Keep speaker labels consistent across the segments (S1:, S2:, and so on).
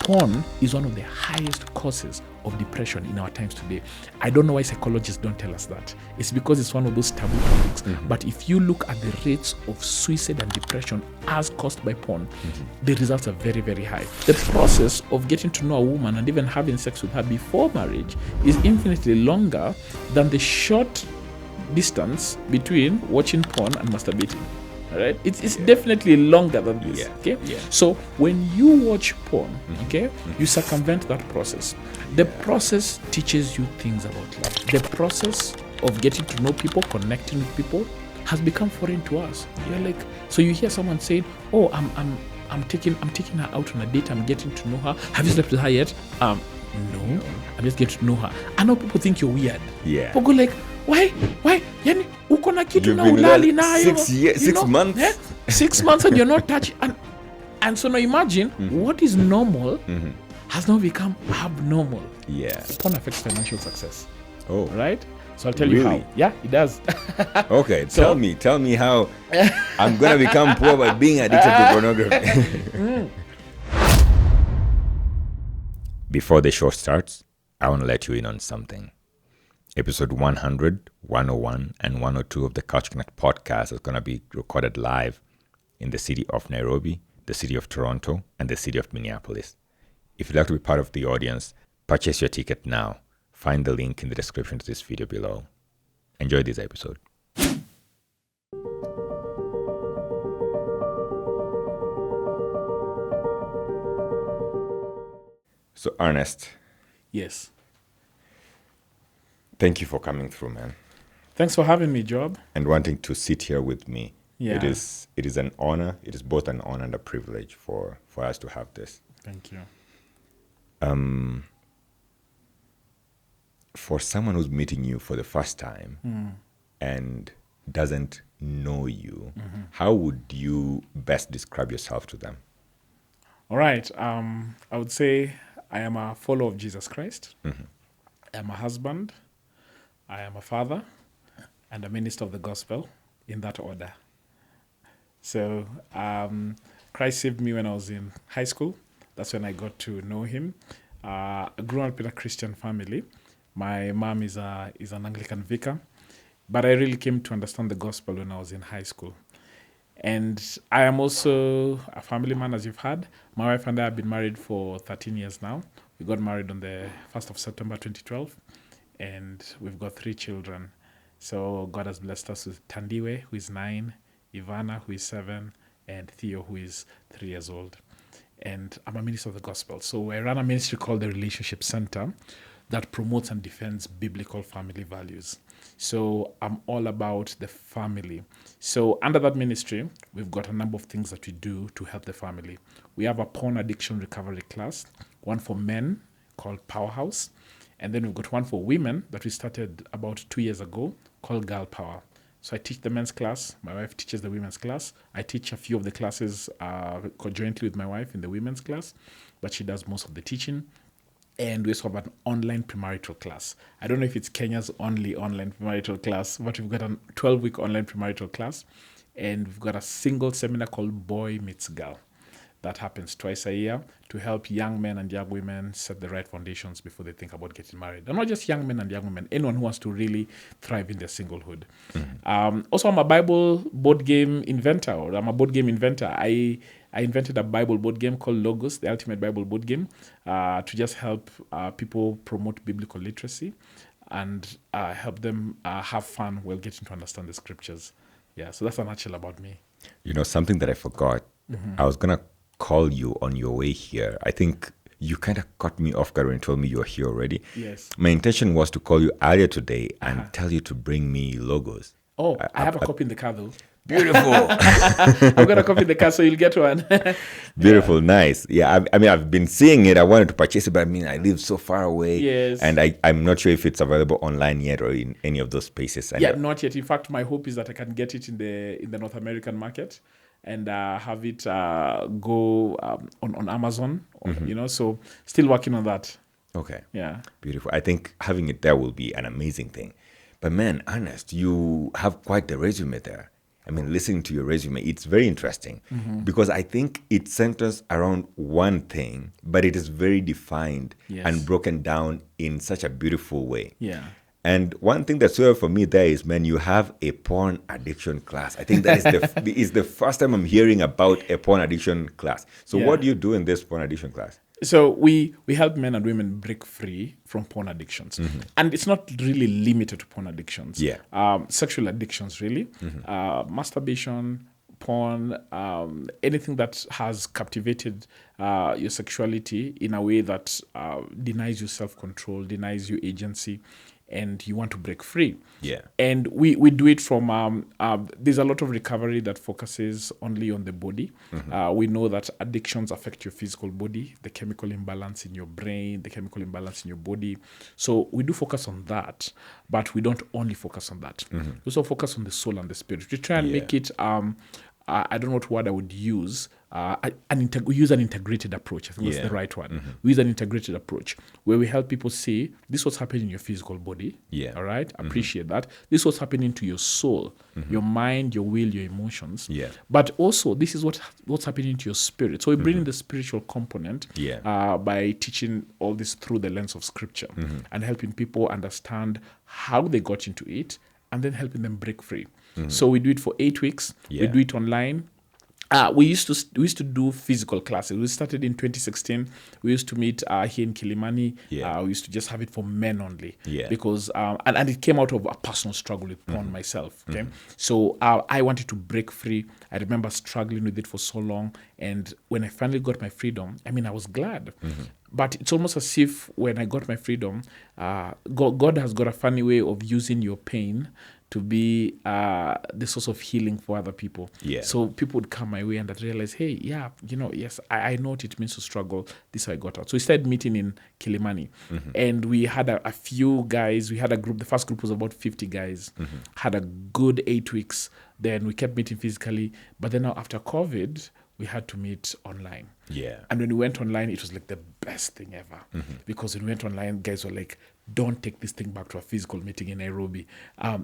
S1: porn is one of the highest causes of depression in our times today. I don't know why psychologists don't tell us that. It's because it's one of those taboo topics. But if you look at the rates of suicide and depression as caused by porn, the results are very, very high. The process of getting to know a woman and even having sex with her before marriage is infinitely longer than the short distance between watching porn and masturbating. All right, it's definitely longer than this. Okay, so when you watch porn, you circumvent that process. The process teaches you things about love. The process of getting to know people, connecting with people, has become foreign to us. You're like, so you hear someone saying, "Oh, I'm taking her out on a date. I'm getting to know her. Have you slept with her yet?" No, I'm just getting to know her. I know people think you're weird.
S2: Yeah.
S1: People go like, why? Yani, uko na kitu na ulali nayo.
S2: 6 months.
S1: Yeah? 6 months and you're not touching. And so now imagine what is normal has now become abnormal.
S2: Yeah.
S1: Porn affects financial success.
S2: Oh.
S1: Right? So I'll tell you how. Yeah, it does.
S2: Okay, tell me how I'm going to become poor by being addicted to pornography. Before the show starts, I want to let you in on something. Episode 100, 101, and 102 of the Couch Connect podcast is going to be recorded live in the city of Nairobi, the city of Toronto, and the city of Minneapolis. If you'd like to be part of the audience, purchase your ticket now. Find the link in the description to this video below. Enjoy this episode. So, Ernest.
S1: Yes.
S2: Thank you for coming through, man.
S1: Thanks for having me, Joab.
S2: And wanting to sit here with me.
S1: Yeah.
S2: It is an honor. It is both an honor and a privilege for us to have this.
S1: Thank you.
S2: For someone who's meeting you for the first time and doesn't know you, how would you best describe yourself to them?
S1: All right. I would say I am a follower of Jesus Christ. I am a husband. I am a father and a minister of the gospel, in that order. So Christ saved me when I was in high school. That's when I got to know him. I grew up in a Christian family. My mom is an Anglican vicar, but I really came to understand the gospel when I was in high school. And I am also a family man, as you've heard. My wife and I have been married for 13 years now. We got married on the 1st of September 2012, and we've got 3 children. So God has blessed us with Tandiwe, who is 9, Ivana, who is 7, and Theo, who is 3 years old. And I'm a minister of the gospel. So I run a ministry called the Relationship Center that promotes and defends biblical family values. So I'm all about the family. So under that ministry, we've got a number of things that we do to help the family. We have a porn addiction recovery class, one for men called Powerhouse, and then we've got one for women that we started about 2 years ago called Girl Power. So I teach the men's class. My wife teaches the women's class. I teach a few of the classes conjointly with my wife in the women's class, but she does most of the teaching. And we also have an online premarital class. I don't know if it's Kenya's only online premarital class, but we've got a 12-week online premarital class. And we've got a single seminar called Boy Meets Girl. That happens twice a year to help young men and young women set the right foundations before they think about getting married. And not just young men and young women, anyone who wants to really thrive in their singlehood. Also, I'm a Bible board game inventor, or I'm a board game inventor. I invented a Bible board game called Logos, the ultimate Bible board game, to just help people promote biblical literacy and help them have fun while getting to understand the scriptures. Yeah, so that's a nutshell about me.
S2: You know, something that I forgot. I was going to call you on your way here. I think you kind of caught me off guard when you told me you were here already.
S1: Yes.
S2: My intention was to call you earlier today and tell you to bring me Logos.
S1: Oh, I have a copy in the car though.
S2: Beautiful.
S1: I've got a copy in the car, so you'll get one.
S2: Beautiful, nice. Yeah, I mean, I've been seeing it. I wanted to purchase it, but I mean, I live so far away.
S1: Yes.
S2: And I'm not sure if it's available online yet or in any of those spaces. And
S1: yeah, not yet. In fact, my hope is that I can get it in the North American market and have it go on Amazon. You know, so still working on that.
S2: Okay.
S1: Yeah.
S2: Beautiful. I think having it there will be an amazing thing. But man, Ernest, you have quite the resume there. I mean, listening to your resume, it's very interesting because I think it centers around one thing, but it is very defined and broken down in such a beautiful way.
S1: Yeah.
S2: And one thing that stood out for me there is, man, you have a porn addiction class. I think that is the first time I'm hearing about a porn addiction class. So what do you do in this porn addiction class?
S1: So we help men and women break free from porn addictions. And it's not really limited to porn addictions.
S2: Yeah.
S1: Sexual addictions, really. Masturbation, porn, anything that has captivated your sexuality in a way that denies you self-control, denies you agency, and you want to break free.
S2: Yeah.
S1: And we do it from, there's a lot of recovery that focuses only on the body. We know that addictions affect your physical body, the chemical imbalance in your brain, the chemical imbalance in your body. So we do focus on that, but we don't only focus on that. We also focus on the soul and the spirit. We try and make it, I don't know what word I would use. We use an integrated approach. I think that's the right one. We use an integrated approach where we help people see this was happening in your physical body.
S2: Yeah.
S1: All right. Appreciate that. This was happening to your soul, your mind, your will, your emotions.
S2: Yeah.
S1: But also this is what's happening to your spirit. So we bring in the spiritual component by teaching all this through the lens of scripture and helping people understand how they got into it and then helping them break free. So we do it for 8 weeks. We do it online. We used to do physical classes. We started in 2016. We used to meet here in Kilimani. We used to just have it for men only. Because and it came out of a personal struggle with porn myself. Okay, so I wanted to break free. I remember struggling with it for so long, and when I finally got my freedom, I mean, I was glad. But it's almost as if when I got my freedom, God has got a funny way of using your pain to be the source of healing for other people. So people would come my way and I'd realize, hey, yes, I know what it means to struggle. This is how I got out. So we started meeting in Kilimani. And we had a few guys. We had a group. The first group was about 50 guys. Had a good 8 weeks. Then we kept meeting physically. But then now after COVID, we had to meet online. And when we went online, it was like the best thing ever. Because when we went online, guys were like, don't take this thing back to a physical meeting in Nairobi.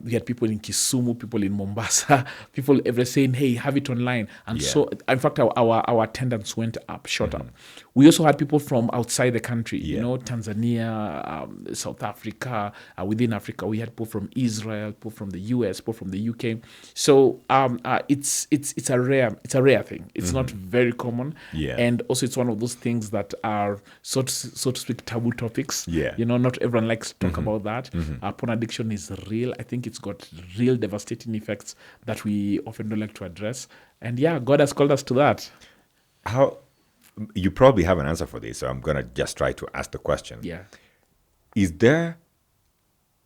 S1: We had people in Kisumu, people in Mombasa, people ever saying, hey, have it online. And so, in fact, our attendance went up, shot up. We also had people from outside the country, Tanzania, South Africa, within Africa. We had people from Israel, people from the US, people from the UK. So it's a rare thing. It's not very common. And also it's one of those things that are, so to speak, taboo topics. Not everyone likes to talk about that. Porn addiction is real. I think it's got real devastating effects that we often don't like to address. And God has called us to that.
S2: How you probably have an answer for this, so I'm gonna just try to ask the question. Is there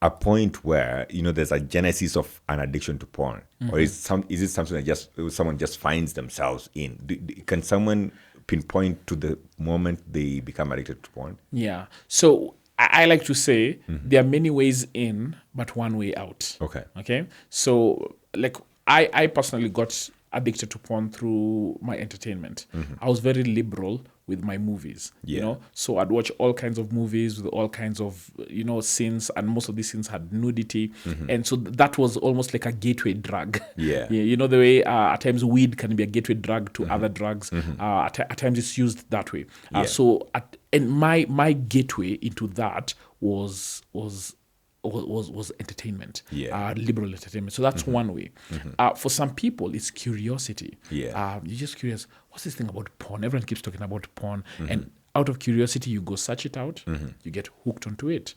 S2: a point where there's a genesis of an addiction to porn, or is it something that someone just finds themselves in? Can someone pinpoint to the moment they become addicted to porn?
S1: So I like to say there are many ways in, but one way out. Okay. So like I personally got addicted to porn through my entertainment. I was very liberal with my movies, so I'd watch all kinds of movies with all kinds of scenes, and most of these scenes had nudity, and so that was almost like a gateway drug. The way at times weed can be a gateway drug to other drugs. At times it's used that way. And my gateway into that was entertainment, liberal entertainment. So that's one way. For some people, it's curiosity. You're just curious, what's this thing about porn? Everyone keeps talking about porn. And out of curiosity, you go search it out. You get hooked onto it.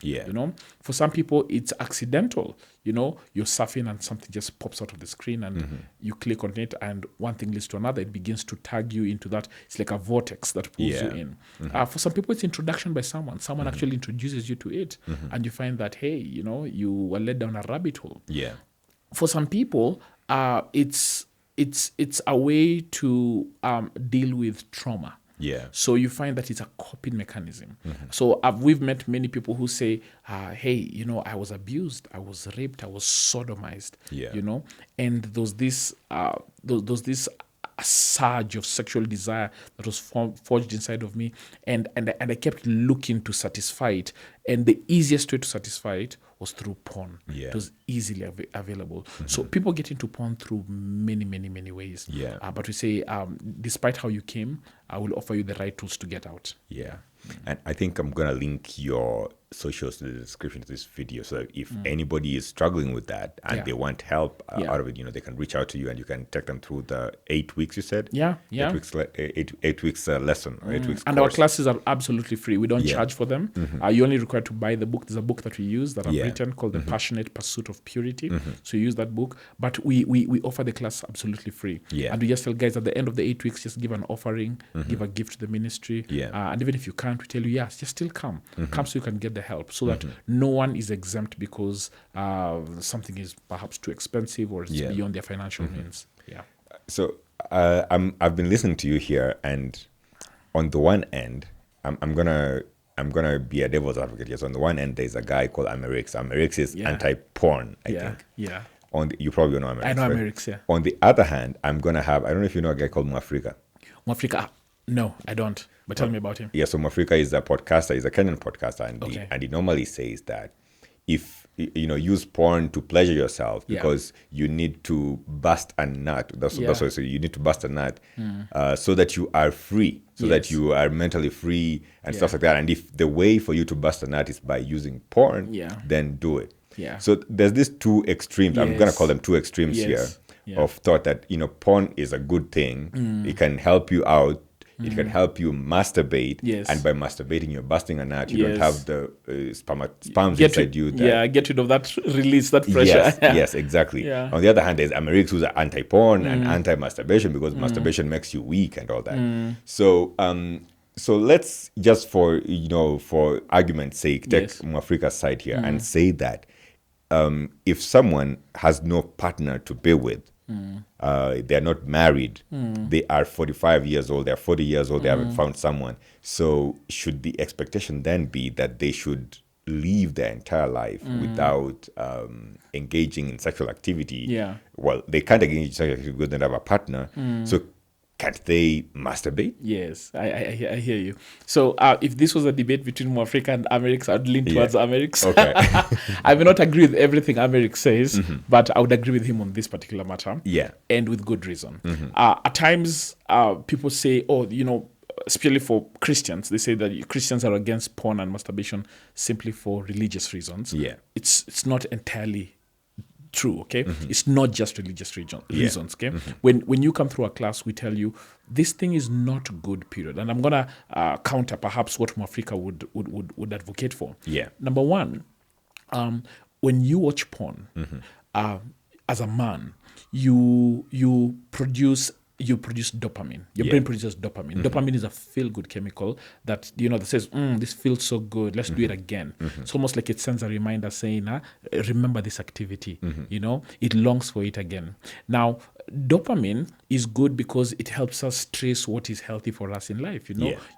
S1: For some people, it's accidental. You're surfing and something just pops out of the screen and you click on it, and one thing leads to another. It begins to tag you into that. It's like a vortex that pulls you in. For some people, it's introduction by someone. Someone actually introduces you to it, and you find that, hey, you were led down a rabbit hole. For some people, it's a way to deal with trauma. So you find that it's a coping mechanism. So we've met many people who say, hey, I was abused, I was raped, I was sodomized, and there's this surge of sexual desire that was forged inside of me, and I kept looking to satisfy it. And the easiest way to satisfy it was through porn.
S2: Yeah.
S1: It was easily available. So people get into porn through many, many, many ways.
S2: Yeah.
S1: But we say, despite how you came, I will offer you the right tools to get out.
S2: Yeah. And I think I'm going to link your socials to the description of this video, so that if anybody is struggling with that and they want help out of it, they can reach out to you and you can take them through the 8 weeks, you said?
S1: Yeah.
S2: 8 weeks lesson or 8 weeks
S1: And
S2: course.
S1: our classes are absolutely free. We don't charge for them. You only require to buy the book. There's a book that we use that I've written called The Passionate Pursuit of Purity. So you use that book. But we offer the class absolutely free.
S2: Yeah.
S1: And we just tell guys at the end of the 8 weeks, just give an offering, give a gift to the ministry.
S2: Yeah.
S1: And even if you can't, we tell you, yes, just still come. Come so you can get the help, so that no one is exempt because something is perhaps too expensive or it's beyond their financial means. Yeah.
S2: So I've been listening to you here, and on the one end, I'm gonna be a devil's advocate here. So on the one end, there's a guy called Amerix. Amerix is anti-porn, I think.
S1: Yeah.
S2: You probably know Amerix.
S1: I know
S2: right?
S1: Amerix, yeah.
S2: On the other hand, I'm gonna have, I don't know if you know a guy called Mwafrika.
S1: Mwafrika, no, I don't. But tell me about him.
S2: Yeah, so Mwafrika is a podcaster. He's a Kenyan podcaster, and he normally says that if use porn to pleasure yourself because you need to bust a nut. That's what so you need to bust a nut so that you are free, so that you are mentally free and stuff like that. And if the way for you to bust a nut is by using porn, then do it.
S1: Yeah.
S2: So there's these two extremes. I'm gonna call them two extremes here of thought that porn is a good thing. It can help you out. It can help you masturbate, and by masturbating, you're busting a nut. You don't have the sperms inside you.
S1: Get rid of that release, that pressure.
S2: Yes, exactly. On the other hand, there's Amerix, who's anti-porn and anti-masturbation, because masturbation makes you weak and all that. So let's just for argument's sake, take Mwafrika's side here and say that if someone has no partner to be with, they're not married, they are 45 years old, they're 40 years old, they haven't found someone. So should the expectation then be that they should live their entire life without engaging in sexual activity? Well, they can't engage in sexual activity because they don't have a partner. So can't they masturbate?
S1: Yes, I hear you. So if this was a debate between Mwafrika and Amerix, I'd lean towards Amerix.
S2: Okay.
S1: I may not agree with everything Amerix says, but I would agree with him on this particular matter.
S2: Yeah.
S1: And with good reason. At times, people say, especially for Christians, they say that Christians are against porn and masturbation simply for religious reasons.
S2: Yeah.
S1: It's not entirely true, okay? It's not just religious reasons, okay? When you come through a class, we tell you this thing is not good, period. And I'm gonna counter perhaps what Mwafrika would advocate for.
S2: Yeah.
S1: Number one, when you watch porn, as a man, you produce dopamine. Your brain produces dopamine. Dopamine is a feel-good chemical that that says, this feels so good, let's do it again. It's almost like it sends a reminder saying, remember this activity. It longs for it again. Now, dopamine is good because it helps us trace what is healthy for us in life.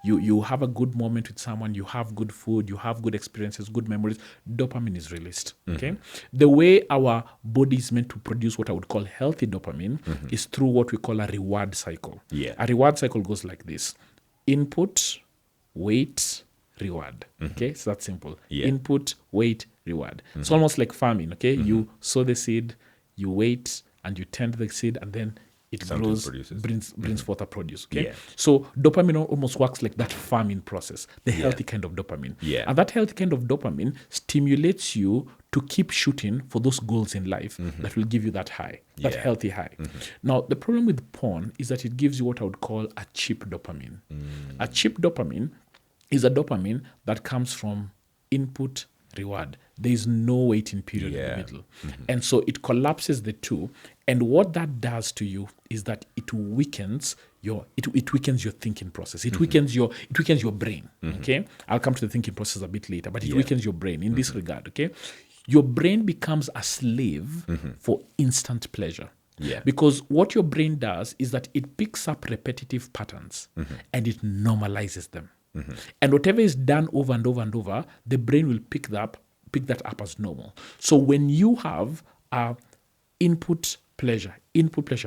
S1: You have a good moment with someone, you have good food, you have good experiences, good memories. Dopamine is released. Okay, the way our body is meant to produce what I would call healthy dopamine is through what we call a reward cycle. A reward cycle goes like this: input, wait, reward. Okay, so that's simple. Input, wait, reward. It's almost like farming. Okay, you sow the seed, you wait, and you tend the seed, and then it grows, brings forth a produce. Okay, so dopamine almost works like that farming process, the healthy kind of dopamine. And that healthy kind of dopamine stimulates you to keep shooting for those goals in life that will give you that high, that healthy high. Now, the problem with porn is that it gives you what I would call a cheap dopamine. A cheap dopamine is a dopamine that comes from input, reward. There is no waiting period in the middle. And so it collapses the two. And what that does to you is that it weakens your thinking process. It weakens your brain. Okay? I'll come to the thinking process a bit later, but it weakens your brain in this regard. Okay? Your brain becomes a slave for instant pleasure. Because what your brain does is that it picks up repetitive patterns and it normalizes them. And whatever is done over and over and over, the brain will pick that up as normal. So when you have input pleasure,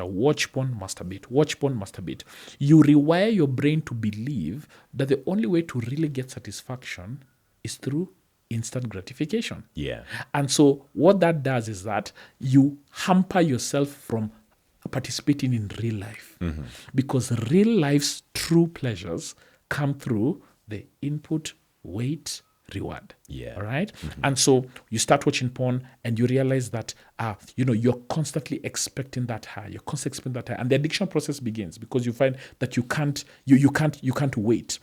S1: watch porn, masturbate, you rewire your brain to believe that the only way to really get satisfaction is through instant gratification.
S2: Yeah.
S1: And so what that does is that you hamper yourself from participating in real life, because real life's true pleasures come through the input, wait, reward.
S2: Yeah.
S1: All right. And so you start watching porn and you realize that you're constantly expecting that high. You're constantly expecting that high, and the addiction process begins because you find that you can't wait.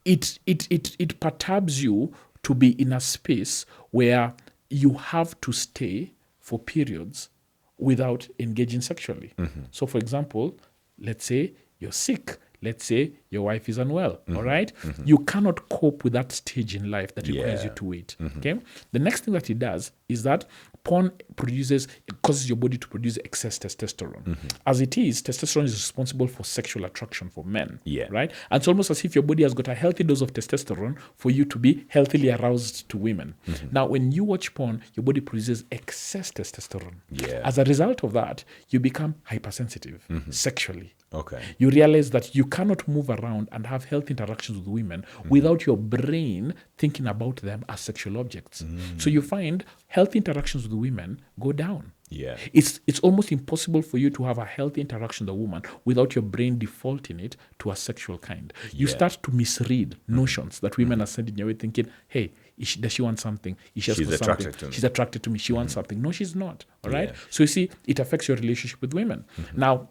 S1: It perturbs you to be in a space where you have to stay for periods without engaging sexually. So, for example, let's say you're sick. Let's say your wife is unwell, all right? You cannot cope with that stage in life that requires you to wait, okay? The next thing that it does is that porn causes your body to produce excess testosterone. As it is, testosterone is responsible for sexual attraction for men, right? And it's almost as if your body has got a healthy dose of testosterone for you to be healthily aroused to women. Now, when you watch porn, your body produces excess testosterone. As a result of that, you become hypersensitive sexually.
S2: Okay.
S1: You realize that you cannot move around and have healthy interactions with women without your brain thinking about them as sexual objects. So you find healthy interactions with women go down.
S2: Yeah.
S1: It's almost impossible for you to have a healthy interaction with a woman without your brain defaulting it to a sexual kind. You start to misread notions that women are sending your way, thinking, hey, does she want something? She's
S2: attracted to me.
S1: She's attracted to me. She wants something. No, she's not. All right. So you see, it affects your relationship with women. Now,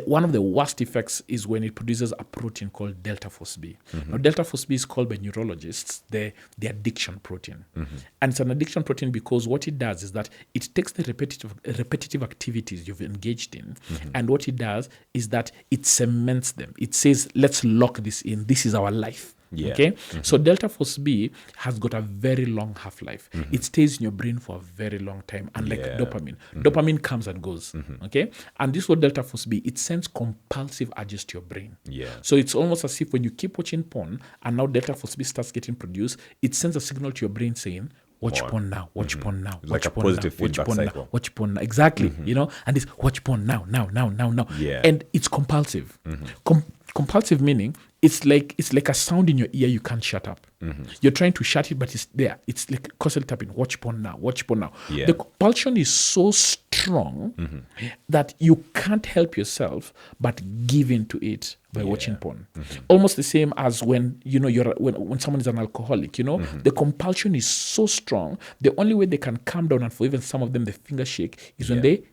S1: one of the worst effects is when it produces a protein called delta phos B. Now, delta phos B is called by neurologists the addiction protein. And it's an addiction protein because what it does is that it takes the repetitive activities you've engaged in, and what it does is that it cements them. It says, let's lock this in. This is our life. Okay, so delta phos B has got a very long half-life. It stays in your brain for a very long time, unlike dopamine. Dopamine comes and goes. Okay, and this what delta phos B, it sends compulsive urges to your brain. So it's almost as if when you keep watching porn and now delta phos B starts getting produced, it sends a signal to your brain saying, watch porn now, watch porn now,
S2: like
S1: watch
S2: a
S1: porn
S2: positive
S1: now, watch
S2: feedback
S1: porn
S2: cycle.
S1: now, watch porn now. Exactly, and it's watch porn now. And it's compulsive. Compulsive meaning it's like a sound in your ear you can't shut up. You're trying to shut it, but it's there. It's like constantly tapping, watch porn now, watch porn now. The compulsion is so strong that you can't help yourself but give in to it by watching porn. Almost the same as when when someone is an alcoholic, the compulsion is so strong. The only way they can calm down, and for even some of them the finger shake, is when they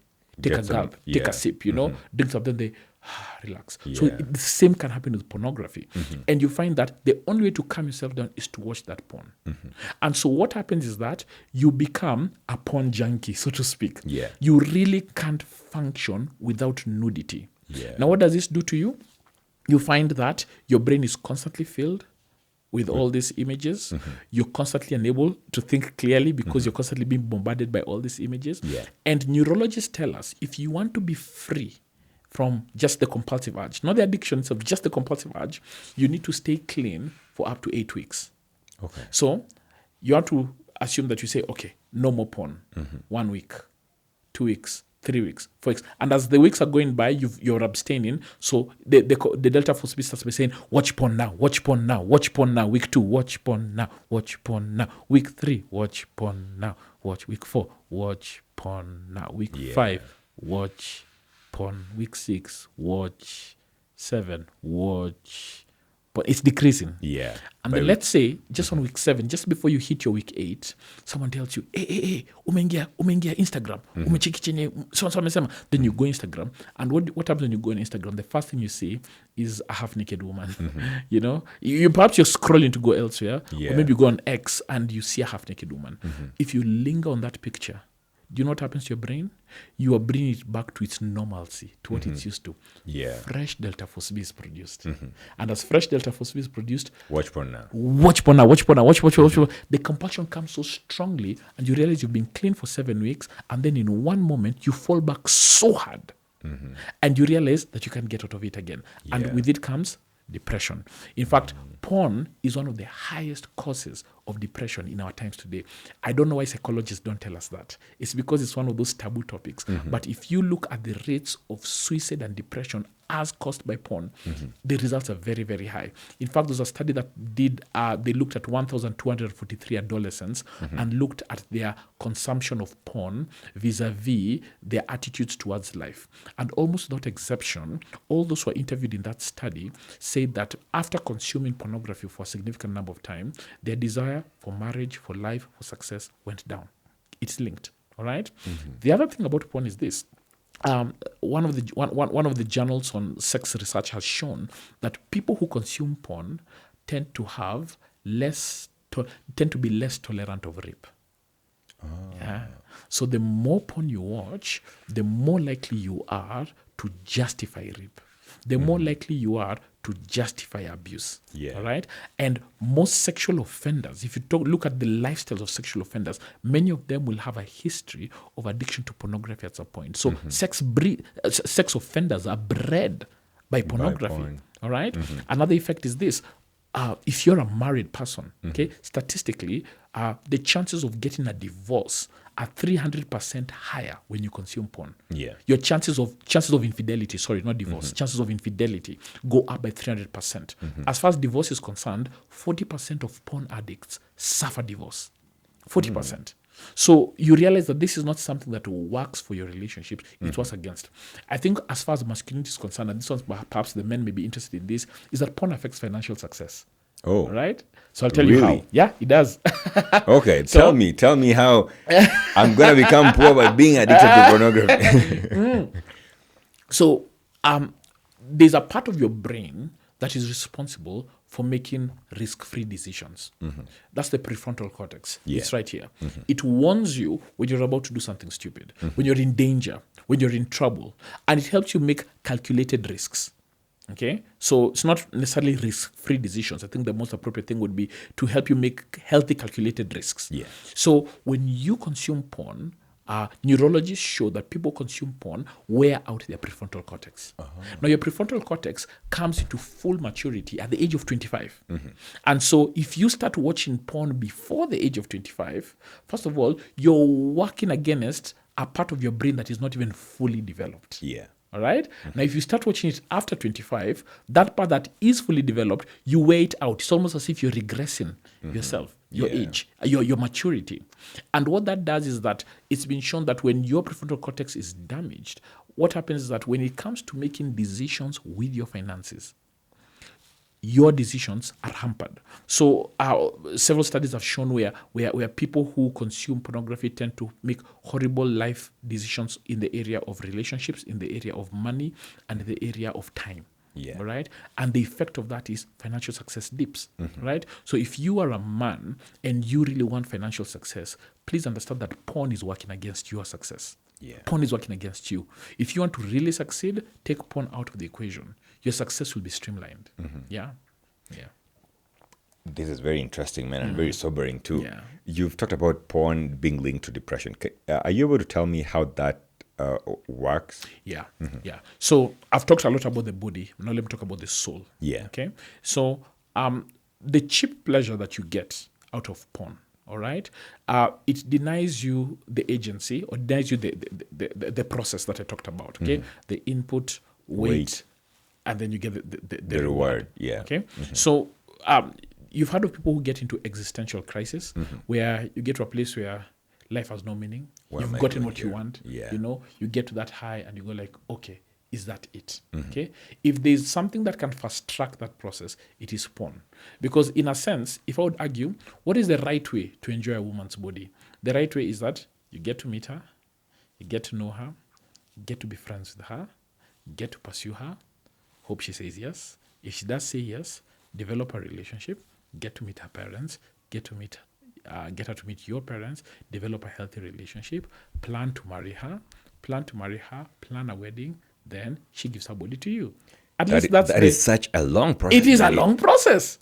S1: take a gulp, take a sip, drink something, they relax. So the same can happen with pornography. And you find that the only way to calm yourself down is to watch that porn. And so what happens is that you become a porn junkie, so to speak. You really can't function without nudity. Now, what does this do to you? You find that your brain is constantly filled with all these images. You're constantly unable to think clearly because you're constantly being bombarded by all these images. And neurologists tell us, if you want to be free from just the compulsive urge, not the addiction itself, just the compulsive urge, you need to stay clean for up to 8 weeks. So you have to assume that you say, okay, no more porn. 1 week, 2 weeks, 3 weeks, 4 weeks. And as the weeks are going by, you're abstaining. So the delta phos B starts by saying, watch porn now, watch porn now, watch porn now. Week 2, watch porn now, watch porn now. Week 3, watch porn now. Week 4, watch porn now. Week 5, watch porn. Week 6, watch. 7, watch. But it's decreasing. And then let's say, just on week 7, just before you hit your week 8, someone tells you, hey, umeingia Instagram, umecheki chenye, so amesema. Then you go Instagram, and what happens when you go on Instagram? The first thing you see is a half-naked woman. You perhaps you're scrolling to go elsewhere, or maybe you go on X and you see a half-naked woman. If you linger on that picture, do you know what happens to your brain? You are bringing it back to its normalcy, to what it's used to. Fresh delta phos B is produced. And as fresh delta phos B is produced,
S2: watch porn now.
S1: Watch porn now, watch porn now, watch. The compulsion comes so strongly, and you realize you've been clean for 7 weeks, and then in one moment, you fall back so hard. And you realize that you can't get out of it again. And with it comes depression. In fact, porn is one of the highest causes of depression in our times today. I don't know why psychologists don't tell us that. It's because it's one of those taboo topics. But if you look at the rates of suicide and depression as caused by porn, the results are very, very high. In fact, there's a study that they looked at 1,243 adolescents and looked at their consumption of porn vis-a-vis their attitudes towards life. And almost without exception, all those who were interviewed in that study said that after consuming pornography for a significant number of time, their desire for marriage, for life, for success went down. It's linked, all right? The other thing about porn is this. One of the journals on sex research has shown that people who consume porn tend to be less tolerant of rape. Yeah. So the more porn you watch, the more likely you are to justify rape. The more likely you are to justify abuse.
S2: Yeah.
S1: All right. And most sexual offenders, if you look at the lifestyles of sexual offenders, many of them will have a history of addiction to pornography at some point. So sex offenders are bred by pornography. All right. Another effect is this. If you're a married person, okay, statistically, the chances of getting a divorce are 300% higher when you consume porn.
S2: Yeah.
S1: Your chances of infidelity, sorry, not divorce, chances of infidelity go up by 300%. As far as divorce is concerned, 40% of porn addicts suffer divorce. 40%. So you realize that this is not something that works for your relationships, it works against. I think as far as masculinity is concerned, and this one's perhaps the men may be interested in this, is that porn affects financial success.
S2: Oh.
S1: Right? So I'll tell you how. Yeah, it does.
S2: Okay, tell me how I'm going to become poor by being addicted to pornography.
S1: So there's a part of your brain that is responsible for making risk-free decisions. That's the prefrontal cortex.
S2: Yeah.
S1: It's right here. It warns you when you're about to do something stupid, when you're in danger, when you're in trouble, and it helps you make calculated risks. Okay, so it's not necessarily risk-free decisions. I think the most appropriate thing would be to help you make healthy, calculated risks.
S2: Yeah.
S1: So when you consume porn, neurologists show that people consume porn wear out their prefrontal cortex. Now, your prefrontal cortex comes into full maturity at the age of 25. And so if you start watching porn before the age of 25, first of all, you're working against a part of your brain that is not even fully developed.
S2: Yeah.
S1: All right. Now, if you start watching it after 25, that part that is fully developed, you weigh it out. It's almost as if you're regressing yourself, your age, your maturity. And what that does is that it's been shown that when your prefrontal cortex is damaged, what happens is that when it comes to making decisions with your finances, your decisions are hampered. So several studies have shown where people who consume pornography tend to make horrible life decisions in the area of relationships, in the area of money, and in the area of time.
S2: Yeah.
S1: Right? And the effect of that is financial success dips. Right? So if you are a man and you really want financial success, please understand that porn is working against your success.
S2: Yeah.
S1: Porn is working against you. If you want to really succeed, take porn out of the equation. Your success will be streamlined. Yeah.
S2: This is very interesting, man, and very sobering too.
S1: Yeah.
S2: You've talked about porn being linked to depression. Are you able to tell me how that works?
S1: Yeah. So I've talked a lot about the body. Now let me talk about the soul.
S2: Yeah.
S1: Okay. So the cheap pleasure that you get out of porn, all right, it denies you the agency or denies you the process that I talked about. Okay, the input, wait, and then you get the reward.
S2: Yeah.
S1: Okay. So you've heard of people who get into existential crisis, where you get to a place where life has no meaning. You've gotten what you want.
S2: Yeah.
S1: You know, you get to that high and you go like, okay, is that it? Okay. If there's something that can fast track that process, it is porn. Because in a sense, if I would argue, what is the right way to enjoy a woman's body? The right way is that you get to meet her, you get to know her, get to be friends with her, get to pursue her, hope she says yes. If she does say yes, develop a relationship, get to meet her parents, get her to meet your parents, develop a healthy relationship, plan to marry her, plan a wedding, then she gives her body to you. At least that
S2: is such a long process.
S1: It is a long process.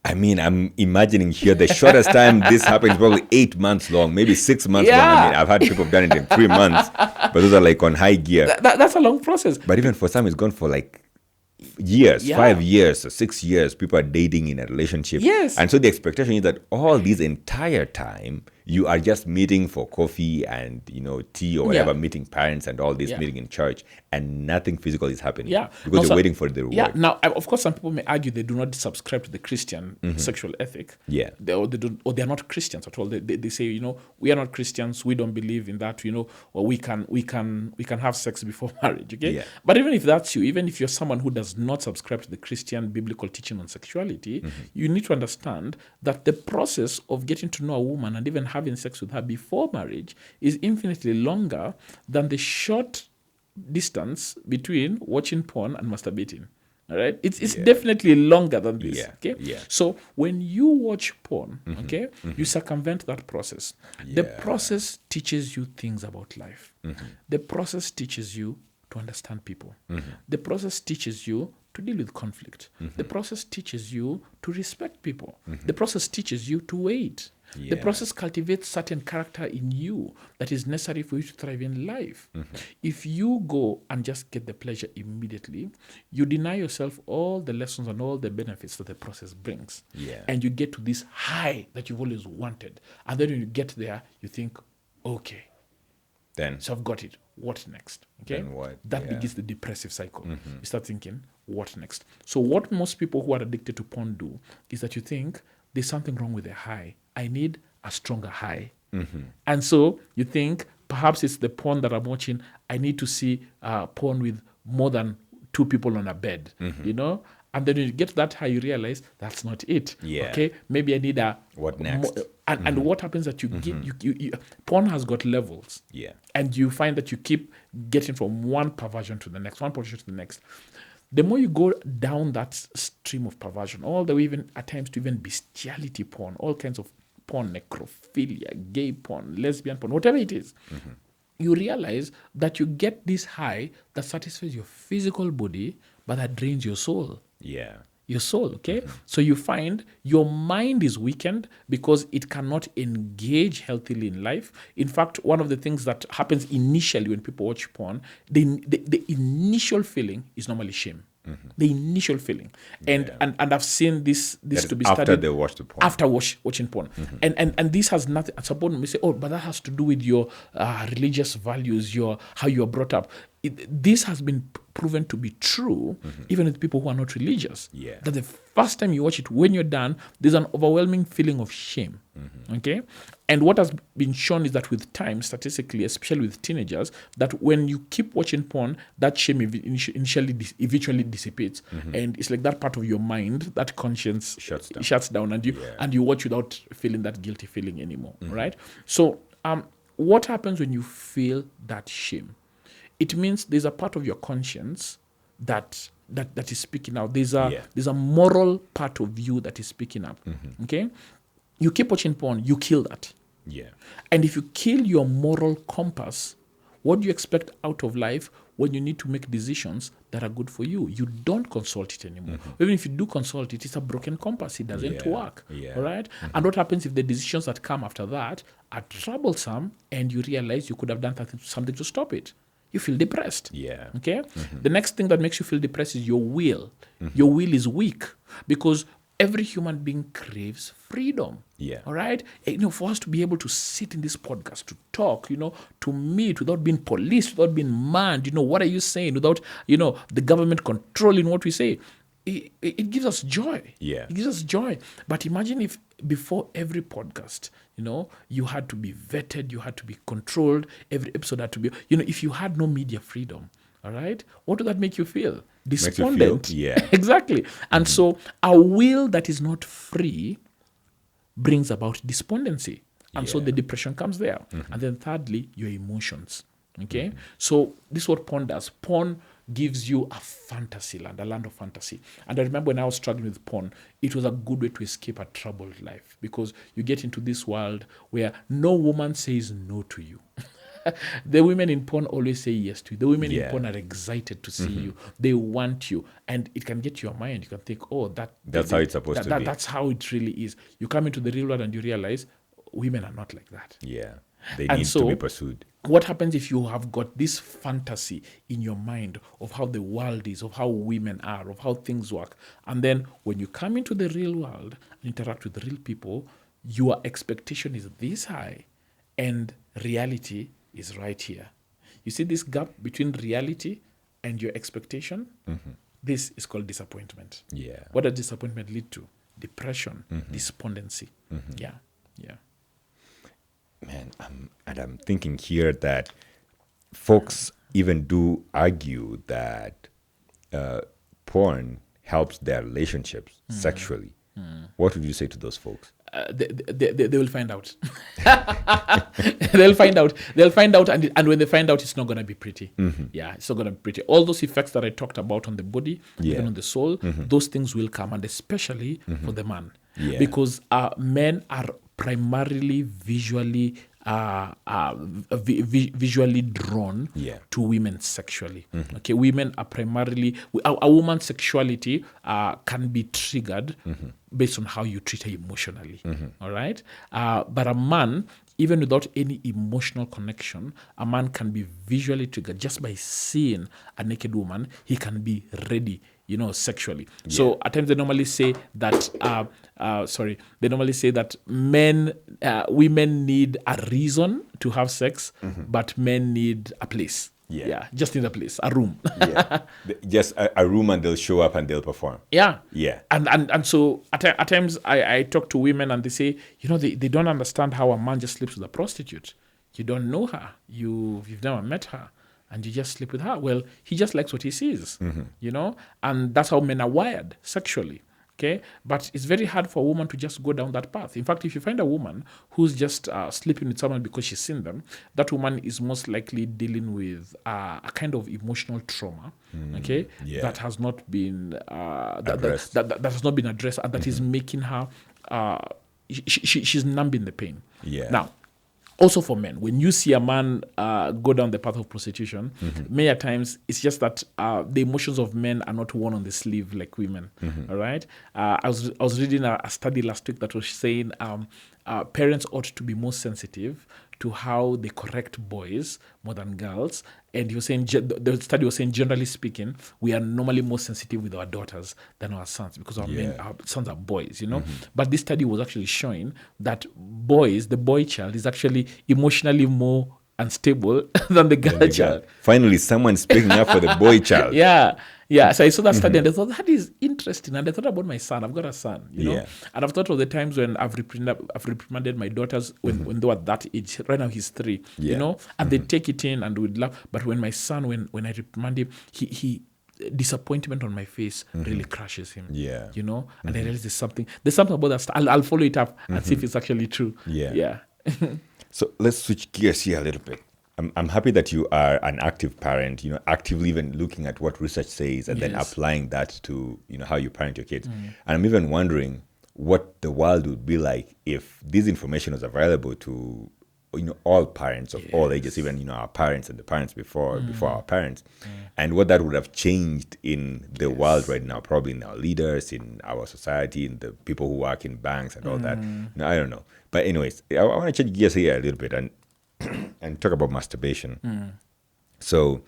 S2: I mean, I'm imagining here the shortest time this happens, probably 8 months long, maybe 6 months long. I mean, I've had people have done it in 3 months, but those are like on high gear.
S1: That's a long process.
S2: But even for some, it's gone for like years, 5 years or 6 years. People are dating in a relationship.
S1: Yes.
S2: And so the expectation is that all this entire time, you are just meeting for coffee and, tea or whatever, meeting parents and all this, meeting in church. and nothing physical is happening.
S1: Yeah.
S2: Because you're waiting for the reward.
S1: Yeah. Now, of course, some people may argue they do not subscribe to the Christian sexual ethic.
S2: Yeah.
S1: Or they're not Christians at all. They say, we are not Christians. We don't believe in that. Or we can have sex before marriage. Okay.
S2: Yeah.
S1: But even if that's you, even if you're someone who does not subscribe to the Christian biblical teaching on sexuality, you need to understand that the process of getting to know a woman and even having sex with her before marriage is infinitely longer than the short distance between watching porn and masturbating. All right, it's definitely longer than this.
S2: Yeah.
S1: Okay,
S2: Yeah.
S1: so when you watch porn, okay, you circumvent that process. The process teaches you things about life. The process teaches you to understand people. The process teaches you to deal with conflict. The process teaches you to respect people. The process teaches you to wait. The process cultivates certain character in you that is necessary for you to thrive in life. If you go and just get the pleasure immediately, you deny yourself all the lessons and all the benefits that the process brings. And you get to this high that you've always wanted. And then when you get there, you think, okay, so I've got it. What next? Okay,
S2: then what?
S1: That begins the depressive cycle. You start thinking, what next? So what most people who are addicted to porn do is that you think there's something wrong with the high. I need a stronger high. And so you think perhaps it's the porn that I'm watching. I need to see porn with more than 2 people on a bed, And then when you get that high, you realize that's not it. Okay, maybe I need a
S2: what next?
S1: And what happens that you get you porn has got levels. And you find that you keep getting from one perversion to the next, one perversion to the next. The more you go down that stream of perversion, all the way even at times to even bestiality porn, all kinds of porn, necrophilia, gay porn, lesbian porn, whatever it is, you realize that you get this high that satisfies your physical body, but that drains your soul. Your soul, okay? So you find your mind is weakened because it cannot engage healthily in life. In fact, one of the things that happens initially when people watch porn, the initial feeling is normally shame. The initial feeling. And I've seen this to be studied.
S2: After they watch the porn.
S1: After watching porn. And this has nothing, suppose we say, but that has to do with your religious values, how you are brought up. This has been proven to be true, even with people who are not religious. That the first time you watch it, when you're done, there's an overwhelming feeling of shame. Okay? And what has been shown is that with time, statistically, especially with teenagers, that when you keep watching porn, that shame eventually dissipates. And it's like that part of your mind, that conscience shuts down and you watch without feeling that guilty feeling anymore. Right? So what happens when you feel that shame? It means there's a part of your conscience that is speaking out. There's a moral part of you that is speaking up. Okay? You keep watching porn, you kill that. And if you kill your moral compass, what do you expect out of life when you need to make decisions that are good for you? You don't consult it anymore. Even if you do consult it, it's a broken compass. It doesn't work. All right? And what happens if the decisions that come after that are troublesome and you realize you could have done something to stop it? You feel depressed. Okay? The next thing that makes you feel depressed is your will. Your will is weak because every human being craves freedom. All right? For us to be able to sit in this podcast, to talk, to meet without being policed, without being manned, what are you saying, without, the government controlling what we say. It gives us joy. It gives us joy. But imagine if before every podcast, you had to be vetted, you had to be controlled, every episode had to be, if you had no media freedom, all right, what would that make you feel? Despondent. Exactly. And so a will that is not free brings about despondency. And so the depression comes there. And then thirdly, your emotions. Okay? So this is what porn does. Porn gives you a fantasy land, a land of fantasy. And I remember when I was struggling with porn, it was a good way to escape a troubled life because you get into this world where no woman says no to you. The women in porn always say yes to you. The women in porn are excited to see you. They want you. And it can get to your mind. You can think, that's
S2: how it's supposed to be.
S1: That's how it really is. You come into the real world and you realize women are not like that.
S2: They need to be pursued.
S1: What happens if you have got this fantasy in your mind of how the world is, of how women are, of how things work, and then when you come into the real world and interact with real people, your expectation is this high and reality is right here. You see this gap between reality and your expectation, this is called disappointment.
S2: Yeah.
S1: What does disappointment lead to? Depression, despondency. Yeah.
S2: Man, I'm thinking here that folks even do argue that porn helps their relationships sexually. What would you say to those folks?
S1: They will find out. They'll find out. They'll find out, and when they find out, it's not going to be pretty. Yeah, it's not going to be pretty. All those effects that I talked about on the body, even on the soul, those things will come, and especially for the man, because men are primarily visually visually drawn to women sexually. Okay, women are primarily a woman's sexuality can be triggered based on how you treat her emotionally. All right, but a man, even without any emotional connection, a man can be visually triggered just by seeing a naked woman. He can be ready, sexually. So at times they normally say that women need a reason to have sex, but men need a place. Just need a place, a room.
S2: Just a room, and they'll show up and they'll perform.
S1: And so at times I talk to women and they say, they don't understand how a man just sleeps with a prostitute. You don't know her. You've never met her. And you just sleep with her. Well, he just likes what he sees, and that's how men are wired sexually. Okay, but it's very hard for a woman to just go down that path. In fact, if you find a woman who's just sleeping with someone because she's seen them, that woman is most likely dealing with a kind of emotional trauma. That has not been that has not been addressed, and that is making her she's numbing the pain. Now, also for men, when you see a man go down the path of prostitution, many times it's just that the emotions of men are not worn on the sleeve like women. All right. I was reading a study last week that was saying parents ought to be more sensitive to how they correct boys more than girls. And he was saying, the study was saying, generally speaking, we are normally more sensitive with our daughters than our sons, because our sons are boys, But this study was actually showing that the boy child is actually emotionally more unstable than the girl child.
S2: Finally, someone speaking up for the boy child.
S1: So I saw that study and I thought, that is interesting. And I thought about my son. I've got a son, And I've thought of the times when I've reprimanded my daughters when they were that age. Right now he's 3, and they take it in and would laugh. But when my son, when I reprimand him, he disappointment on my face really crushes him. And I realize there's something about that. I'll follow it up and see if it's actually true.
S2: So let's switch gears here a little bit. I'm happy that you are an active parent, actively even looking at what research says and then applying that to, how you parent your kids. And I'm even wondering what the world would be like if this information was available to, all parents of all ages, even, our parents and the parents before our parents, and what that would have changed in the world right now, probably in our leaders, in our society, in the people who work in banks and all that. I don't know. But anyways, I want to change gears here a little bit and talk about masturbation. So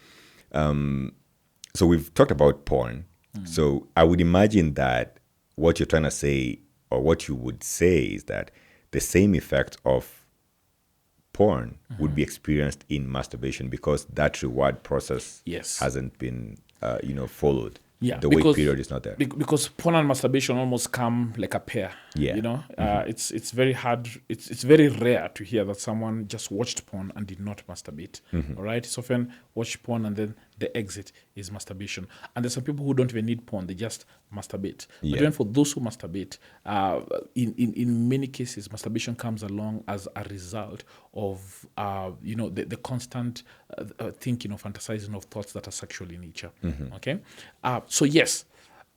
S2: we've talked about porn. So I would imagine that what you're trying to say, or what you would say, is that the same effect of porn would be experienced in masturbation, because that reward process hasn't been followed. The wait period is not there.
S1: Because porn and masturbation almost come like a pair. It's very hard. It's very rare to hear that someone just watched porn and did not masturbate. All right, it's often watch porn and then the exit is masturbation. And there's some people who don't even need porn; they just masturbate. But even for those who masturbate, in many cases, masturbation comes along as a result of the constant thinking or fantasizing of thoughts that are sexual in nature. Okay, so yes.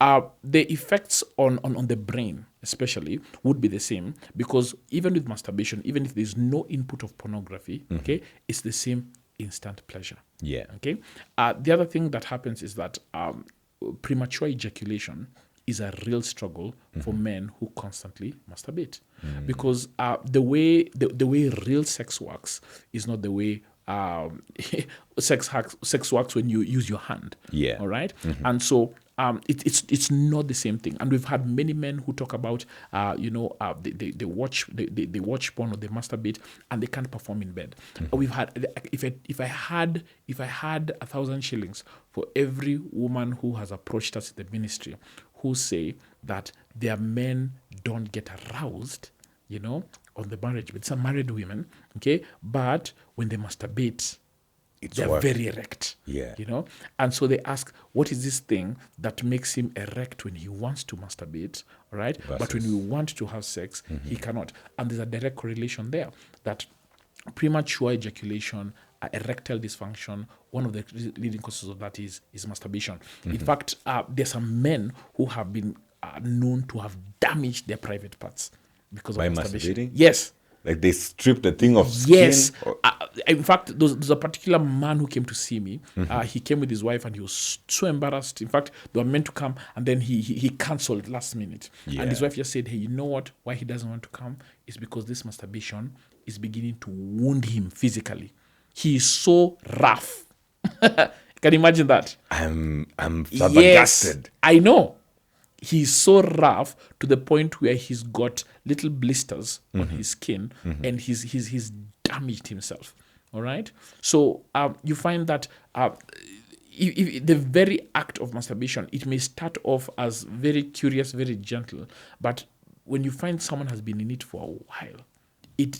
S1: The effects on the brain, especially, would be the same, because even with masturbation, even if there's no input of pornography, okay, it's the same instant pleasure. Okay. The other thing that happens is that premature ejaculation is a real struggle for men who constantly masturbate, because the way real sex works is not the way sex works when you use your hand. All right. And so it's not the same thing. And we've had many men who talk about, they watch porn or they masturbate and they can't perform in bed. We've had, if I had 1,000 shillings for every woman who has approached us in the ministry who say that their men don't get aroused, on the marriage bed. Some married women, okay, but when they masturbate, they're very erect.
S2: Yeah.
S1: And so they ask, what is this thing that makes him erect when he wants to masturbate, right? But when we want to have sex, he cannot. And there's a direct correlation there that premature ejaculation, erectile dysfunction, one of the leading causes of that is masturbation. In fact, there's some men who have been known to have damaged their private parts because
S2: By
S1: of masturbation.
S2: masturbating?
S1: Yes.
S2: Like they strip the thing of skin?
S1: Yes. In fact, there's a particular man who came to see me. He came with his wife and he was so embarrassed. In fact, they were meant to come and then he canceled last minute.
S2: Yeah.
S1: And his wife just said, hey, you know what? Why he doesn't want to come is because this masturbation is beginning to wound him physically. He is so rough. Can you imagine that?
S2: I'm
S1: Yes,
S2: flabbergasted.
S1: I know. He's so rough to the point where he's got little blisters on his skin and he's damaged himself. All right. So you find that if the very act of masturbation, it may start off as very curious, very gentle, but when you find someone has been in it for a while, you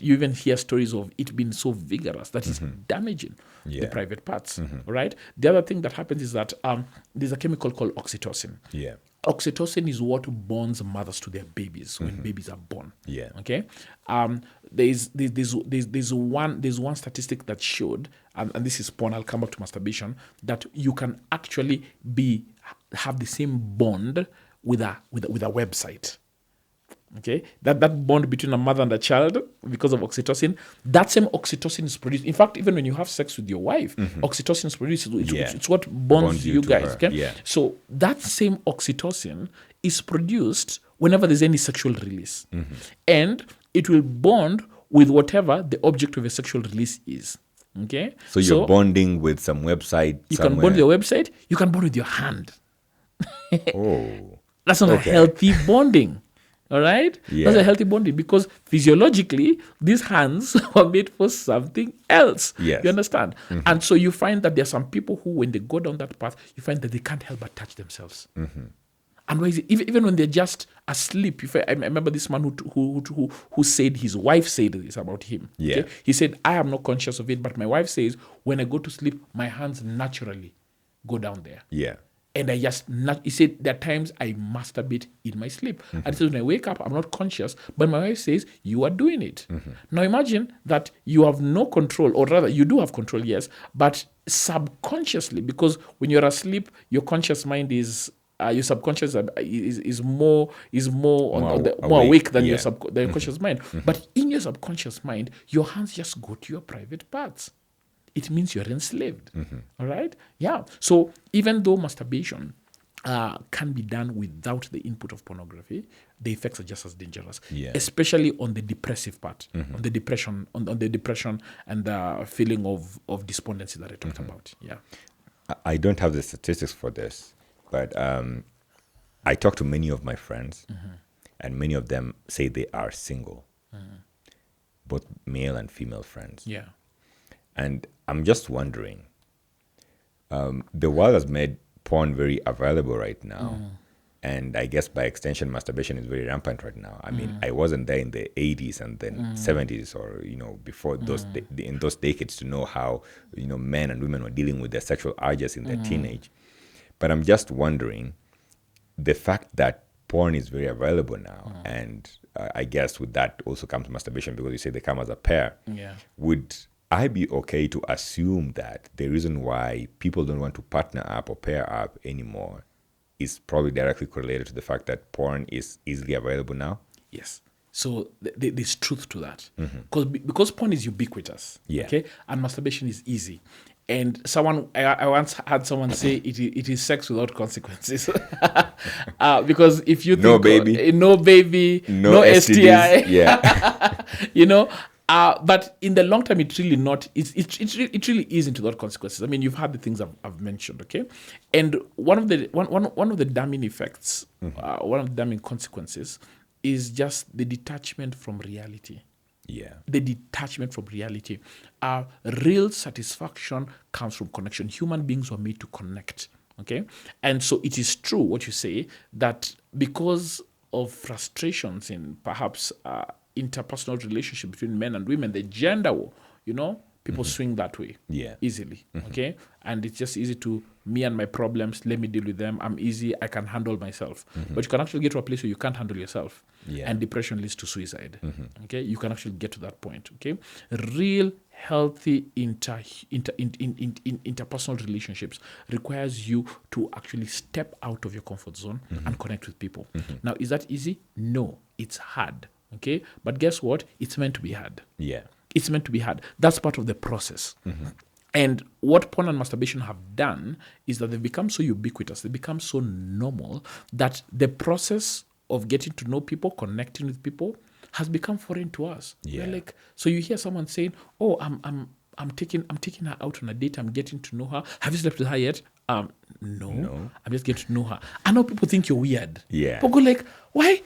S1: even hear stories of it being so vigorous that it's damaging the private parts. Right. The other thing that happens is that there's a chemical called oxytocin.
S2: Yeah.
S1: Oxytocin is what bonds mothers to their babies when babies are born.
S2: Yeah.
S1: Okay. There's one statistic that showed, and this is porn. I'll come back to masturbation. That you can actually have the same bond with a website. Okay, that bond between a mother and a child because of oxytocin, that same oxytocin is produced. In fact, even when you have sex with your wife, oxytocin is produced. It's what bonds you guys.
S2: Her.
S1: Okay,
S2: Yeah.
S1: so that same oxytocin is produced whenever there's any sexual release, and it will bond with whatever the object of a sexual release is. Okay,
S2: So you're bonding with some website.
S1: You can bond with your website. You can bond with your hand.
S2: Oh,
S1: That's not a healthy bonding. All right?
S2: Yeah.
S1: That's a healthy bonding because physiologically, these hands were made for something else.
S2: Yes.
S1: You understand? And so you find that there are some people who, when they go down that path, you find that they can't help but touch themselves. And why is it? Even when they're just asleep. I remember this man who said his wife said this about him.
S2: Yeah.
S1: Okay? He said, I am not conscious of it, but my wife says, when I go to sleep, my hands naturally go down there.
S2: yeah.
S1: And he said, there are times I masturbate in my sleep. And he says, when I wake up, I'm not conscious. But my wife says, you are doing it. Now imagine that you have no control, or rather, you do have control, yes, but subconsciously, because when you're asleep, your conscious mind is, your subconscious is more awake than your conscious mind. But in your subconscious mind, your hands just go to your private parts. It means you're enslaved. All right? Yeah. So even though masturbation can be done without the input of pornography, the effects are just as dangerous, especially on the depressive part, on the depression, and the feeling of despondency that I talked about. Yeah.
S2: I don't have the statistics for this, but I talk to many of my friends, and many of them say they are single, both male and female friends.
S1: Yeah.
S2: And I'm just wondering, the world has made porn very available right now. And I guess by extension, masturbation is very rampant right now. I mean, I wasn't there in the 80s and then 70s or, before in those decades to know how, men and women were dealing with their sexual urges in their teenage. But I'm just wondering, the fact that porn is very available now, and I guess with that also comes masturbation because you say they come as a pair.
S1: Yeah.
S2: Would I be okay to assume that the reason why people don't want to partner up or pair up anymore is probably directly correlated to the fact that porn is easily available now?
S1: Yes. So there's truth to that. Because porn is ubiquitous.
S2: Yeah.
S1: Okay. And masturbation is easy. And I once had someone say it is sex without consequences. Because if you think
S2: No baby,
S1: no STI,
S2: Yeah.
S1: But in the long term, it really is into those consequences. I mean, you've had the things I've mentioned, okay? And one of the damning effects, one of the damning consequences is just the detachment from reality.
S2: Yeah.
S1: The detachment from reality. Real satisfaction comes from connection. Human beings were made to connect, okay? And so it is true what you say, that because of frustrations in perhaps interpersonal relationship between men and women, the gender war, people swing that way easily, okay? And it's just easy to, me and my problems, let me deal with them. I'm easy, I can handle myself. But you can actually get to a place where you can't handle yourself. And depression leads to suicide, okay? You can actually get to that point, okay? Real healthy interpersonal relationships requires you to actually step out of your comfort zone and connect with people. Now, is that easy? No, it's hard, okay? But guess what? It's meant to be hard.
S2: Yeah.
S1: It's meant to be hard. That's part of the process. And what porn and masturbation have done is that they've become so ubiquitous, they become so normal that the process of getting to know people, connecting with people, has become foreign to us.
S2: Yeah.
S1: We're like, so you hear someone saying, "Oh, I'm taking her out on a date. I'm getting to know her. Have you slept with her yet?" No. I'm just getting to know her. I know people think you're weird.
S2: Yeah.
S1: People go like, why?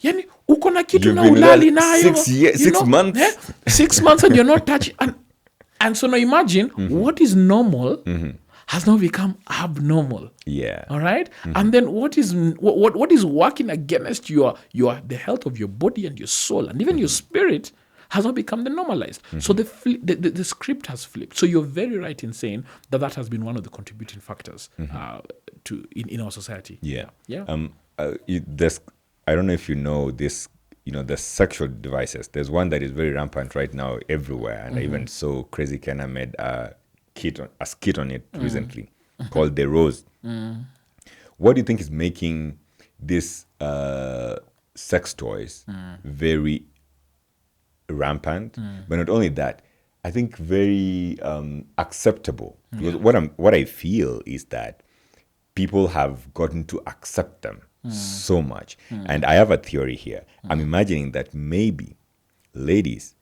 S1: Yani uko na kitu
S2: You've
S1: na
S2: been with
S1: ulali
S2: her
S1: nayo.
S2: 6 years, 6 months.
S1: 6 months and you're not touching. And so now imagine what is normal has now become abnormal.
S2: Yeah.
S1: All right. And then what is working against the health of your body and your soul and even your spirit has now become the normalized. So the script has flipped. So you're very right in saying that has been one of the contributing factors in our society.
S2: Yeah.
S1: Yeah.
S2: I don't know if you know this, the sexual devices. There's one that is very rampant right now everywhere. And I even saw Crazy Kenna made a skit on it recently called The Rose. What do you think is making these sex toys very rampant? But not only that, I think very acceptable. Because what I feel is that people have gotten to accept them so much. And I have a theory here. I'm imagining that maybe ladies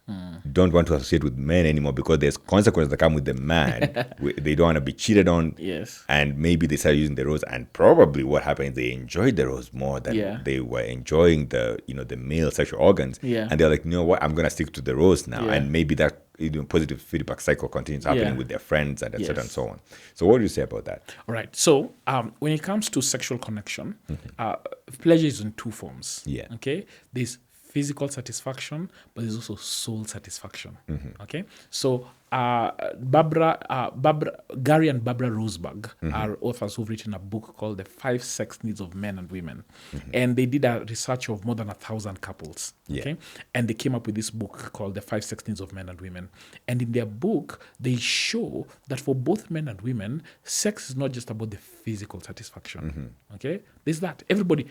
S2: don't want to associate with men anymore because there's consequences that come with the man. They don't want to be cheated on.
S1: Yes.
S2: And maybe they started using the rose, and probably what happened is they enjoyed the rose more than they were enjoying the male sexual organs.
S1: Yeah.
S2: And they're like, you know what, I'm gonna stick to the rose now. And maybe that positive feedback cycle continues happening with their friends and etc. and so on. So what do you say about that?
S1: All right. So when it comes to sexual connection, pleasure is in two forms.
S2: Yeah.
S1: Okay. There's physical satisfaction, but there's also soul satisfaction. Okay. So Gary and Barbara Roseberg are authors who've written a book called The 5 Sex Needs of Men and Women. And they did a research of more than 1,000 couples. Okay. And they came up with this book called The 5 Sex Needs of Men and Women. And in their book, they show that for both men and women, sex is not just about the physical satisfaction. Okay. There's that. Everybody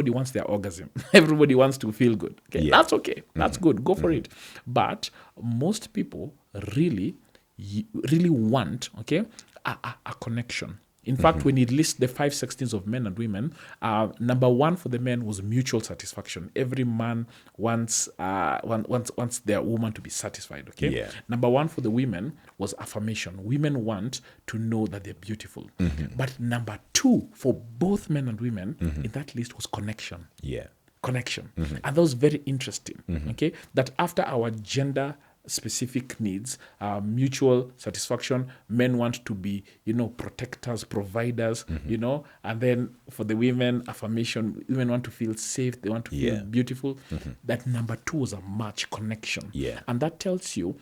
S1: wants their orgasm. Everybody wants to feel good. Okay. That's okay. That's good. Go for it. But most people really want, okay, a connection. In fact, when he lists the 5 sex needs of men and women, number one for the men was mutual satisfaction. Every man wants their woman to be satisfied. Okay.
S2: Yeah.
S1: Number one for the women was affirmation. Women want to know that they're beautiful. But number two for both men and women in that list was connection.
S2: Yeah.
S1: Connection. And that was very interesting. Okay. That after our gender specific needs, mutual satisfaction, men want to be, protectors, providers, and then for the women, affirmation, women want to feel safe, they want to feel beautiful. That number two was a match, connection. And that tells you,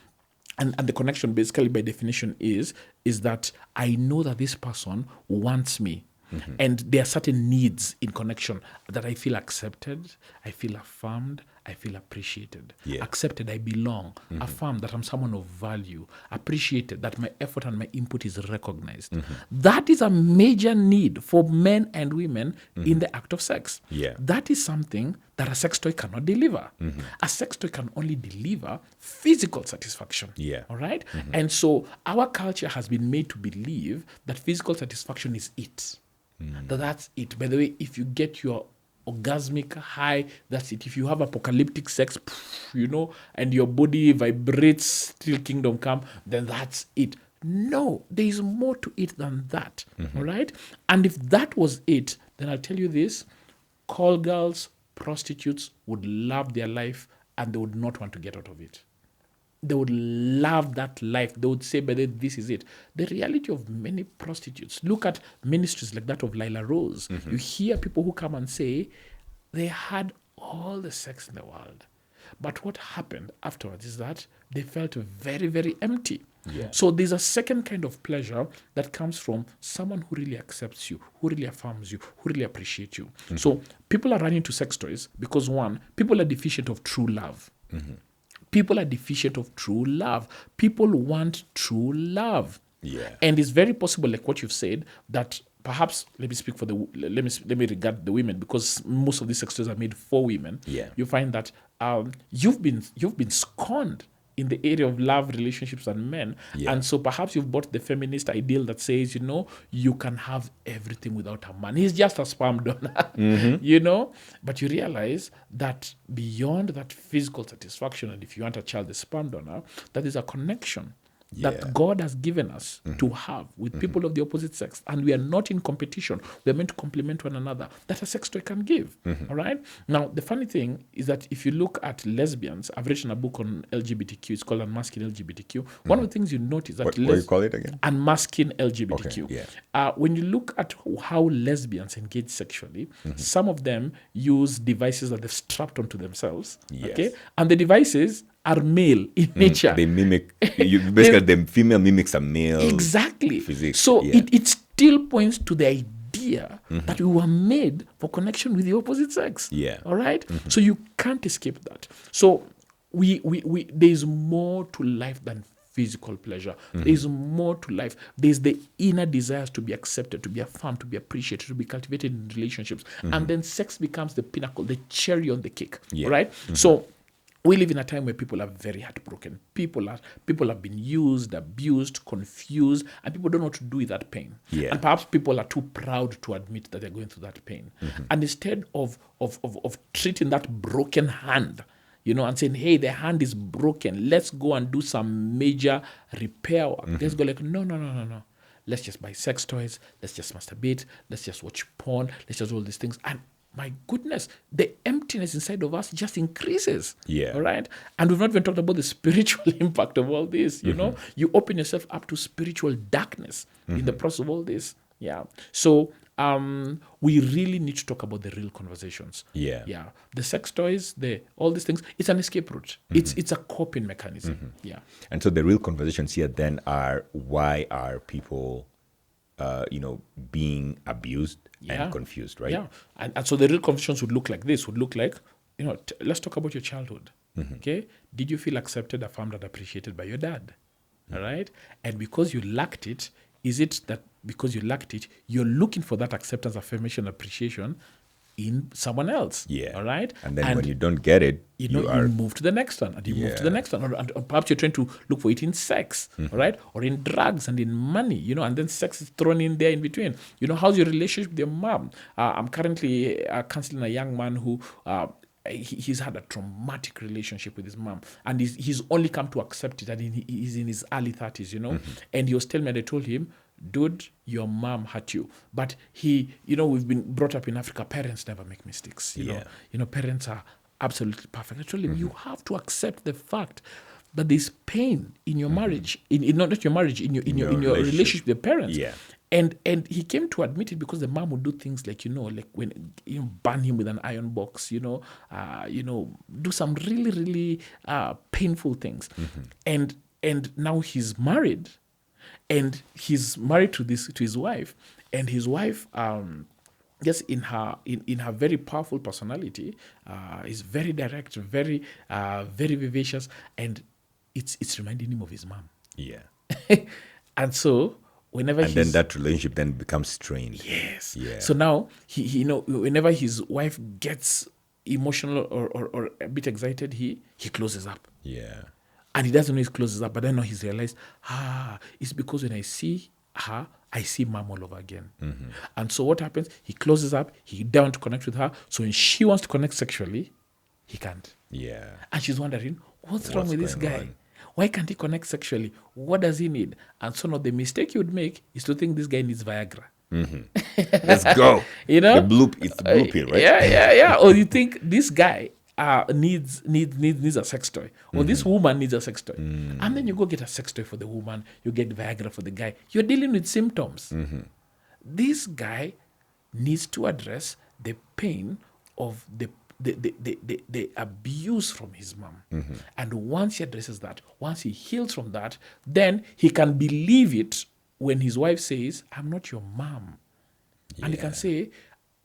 S1: and the connection basically by definition is that I know that this person wants me. And there are certain needs in connection that I feel accepted, I feel affirmed, I feel appreciated. Accepted, I belong. Affirmed that I'm someone of value. Appreciated that my effort and my input is recognized. That is a major need for men and women in the act of sex. That is something that a sex toy cannot deliver. A sex toy can only deliver physical satisfaction. All right? And so our culture has been made to believe that physical satisfaction is it. That's it. By the way, if you get your orgasmic high, that's it. If you have apocalyptic sex, and your body vibrates till kingdom come, then that's it. No, there is more to it than that. All right? And if that was it, then I'll tell you this: call girls, prostitutes would love their life and they would not want to get out of it. They would love that life. They would say, but this is it. The reality of many prostitutes, look at ministries like that of Lila Rose. You hear people who come and say they had all the sex in the world. But what happened afterwards is that they felt very, very empty.
S2: Yeah.
S1: So there's a second kind of pleasure that comes from someone who really accepts you, who really affirms you, who really appreciates you. So people are running to sex toys because, one, people are deficient of true love. People are deficient of true love. People want true love.
S2: Yeah.
S1: And it's very possible, like what you've said, that perhaps, let me speak for let me regard the women, because most of these sex toys are made for women.
S2: Yeah.
S1: You find that you've been scorned in the area of love, relationships, and men.
S2: Yeah.
S1: And so perhaps you've bought the feminist ideal that says, you can have everything without a man. He's just a sperm donor, But you realize that beyond that physical satisfaction, and if you want a child, a sperm donor, that is a connection that God has given us to have with people of the opposite sex. And we are not in competition. We are meant to complement one another. That a sex toy can give. All right? Now, the funny thing is that if you look at lesbians, I've written a book on LGBTQ. It's called Unmasking LGBTQ. One of the things you notice that...
S2: What do you call it again?
S1: Unmasking LGBTQ.
S2: Okay, yeah.
S1: When you look at how lesbians engage sexually, some of them use devices that they've strapped onto themselves.
S2: Yes.
S1: Okay? And the devices are male in nature.
S2: They mimic, basically the female mimics a male.
S1: Exactly.
S2: Physique.
S1: So
S2: Yeah.
S1: it still points to the idea that we were made for connection with the opposite sex.
S2: Yeah.
S1: All right? So you can't escape that. So we there's more to life than physical pleasure. There's more to life. There's the inner desires to be accepted, to be affirmed, to be appreciated, to be cultivated in relationships. And then sex becomes the pinnacle, the cherry on the cake.
S2: Yeah.
S1: Right? So we live in a time where people are very heartbroken. People have been used, abused, confused, and people don't know what to do with that pain.
S2: Yeah.
S1: And perhaps people are too proud to admit that they're going through that pain. And instead of treating that broken hand, and saying, hey, the hand is broken, let's go and do some major repair work. Let's go like, no. Let's just buy sex toys. Let's just masturbate. Let's just watch porn. Let's just do all these things. And my goodness, the emptiness inside of us just increases.
S2: Yeah.
S1: All right? And we've not even talked about the spiritual impact of all this, you You open yourself up to spiritual darkness in the process of all this. Yeah. So we really need to talk about the real conversations.
S2: Yeah.
S1: Yeah. The sex toys, all these things, it's an escape route. It's a coping mechanism. Yeah.
S2: And so the real conversations here then are, why are people being abused and confused, right?
S1: Yeah. And so the real conversations would look like this, let's talk about your childhood. Okay? Did you feel accepted, affirmed, and appreciated by your dad? All right? And because you lacked it, is it that because you lacked it, you're looking for that acceptance, affirmation, appreciation in someone else?
S2: Yeah.
S1: All right?
S2: And then when you don't get it,
S1: you move to the next one, and you move to the next one, or perhaps you're trying to look for it in sex, all right, or in drugs and in money, and then sex is thrown in there in between. How's your relationship with your mom? I'm currently counseling a young man who he's had a traumatic relationship with his mom, and he's only come to accept it, and he's in his early 30s, and he was telling me, and I told him, dude, your mom hurt you. But we've been brought up in Africa, parents never make mistakes. Parents are absolutely perfect. I told him, you have to accept the fact that there's pain in your marriage, in not your marriage, in your relationship with your parents.
S2: Yeah.
S1: And he came to admit it because the mom would do things like, like when burn him with an iron box, do some really, really painful things. And now he's married. And he's married to his wife, and his wife, just in her very powerful personality, is very direct, very very vivacious, and it's reminding him of his mom.
S2: Yeah.
S1: And so then
S2: that relationship then becomes strained.
S1: Yes.
S2: Yeah.
S1: So now he whenever his wife gets emotional or a bit excited, he closes up.
S2: Yeah.
S1: And he doesn't know he closes up, but then now he's realized, it's because when I see her, I see mom all over again. And so what happens? He closes up, he doesn't want to connect with her. So when she wants to connect sexually, he can't.
S2: Yeah.
S1: And she's wondering, what's wrong with this
S2: going
S1: guy?
S2: on?
S1: Why can't he connect sexually? What does he need? And so now the mistake you would make is to think this guy needs Viagra.
S2: Let's go.
S1: You know?
S2: It's the blue pill, right?
S1: Yeah. Or you think this guy needs a sex toy, or this woman needs a sex toy, and then you go get a sex toy for the woman, you get Viagra for the guy. You're dealing with symptoms. This guy needs to address the pain of the abuse from his mom. And once he addresses that, once he heals from that, then he can believe it when his wife says, I'm not your mom. And he can say,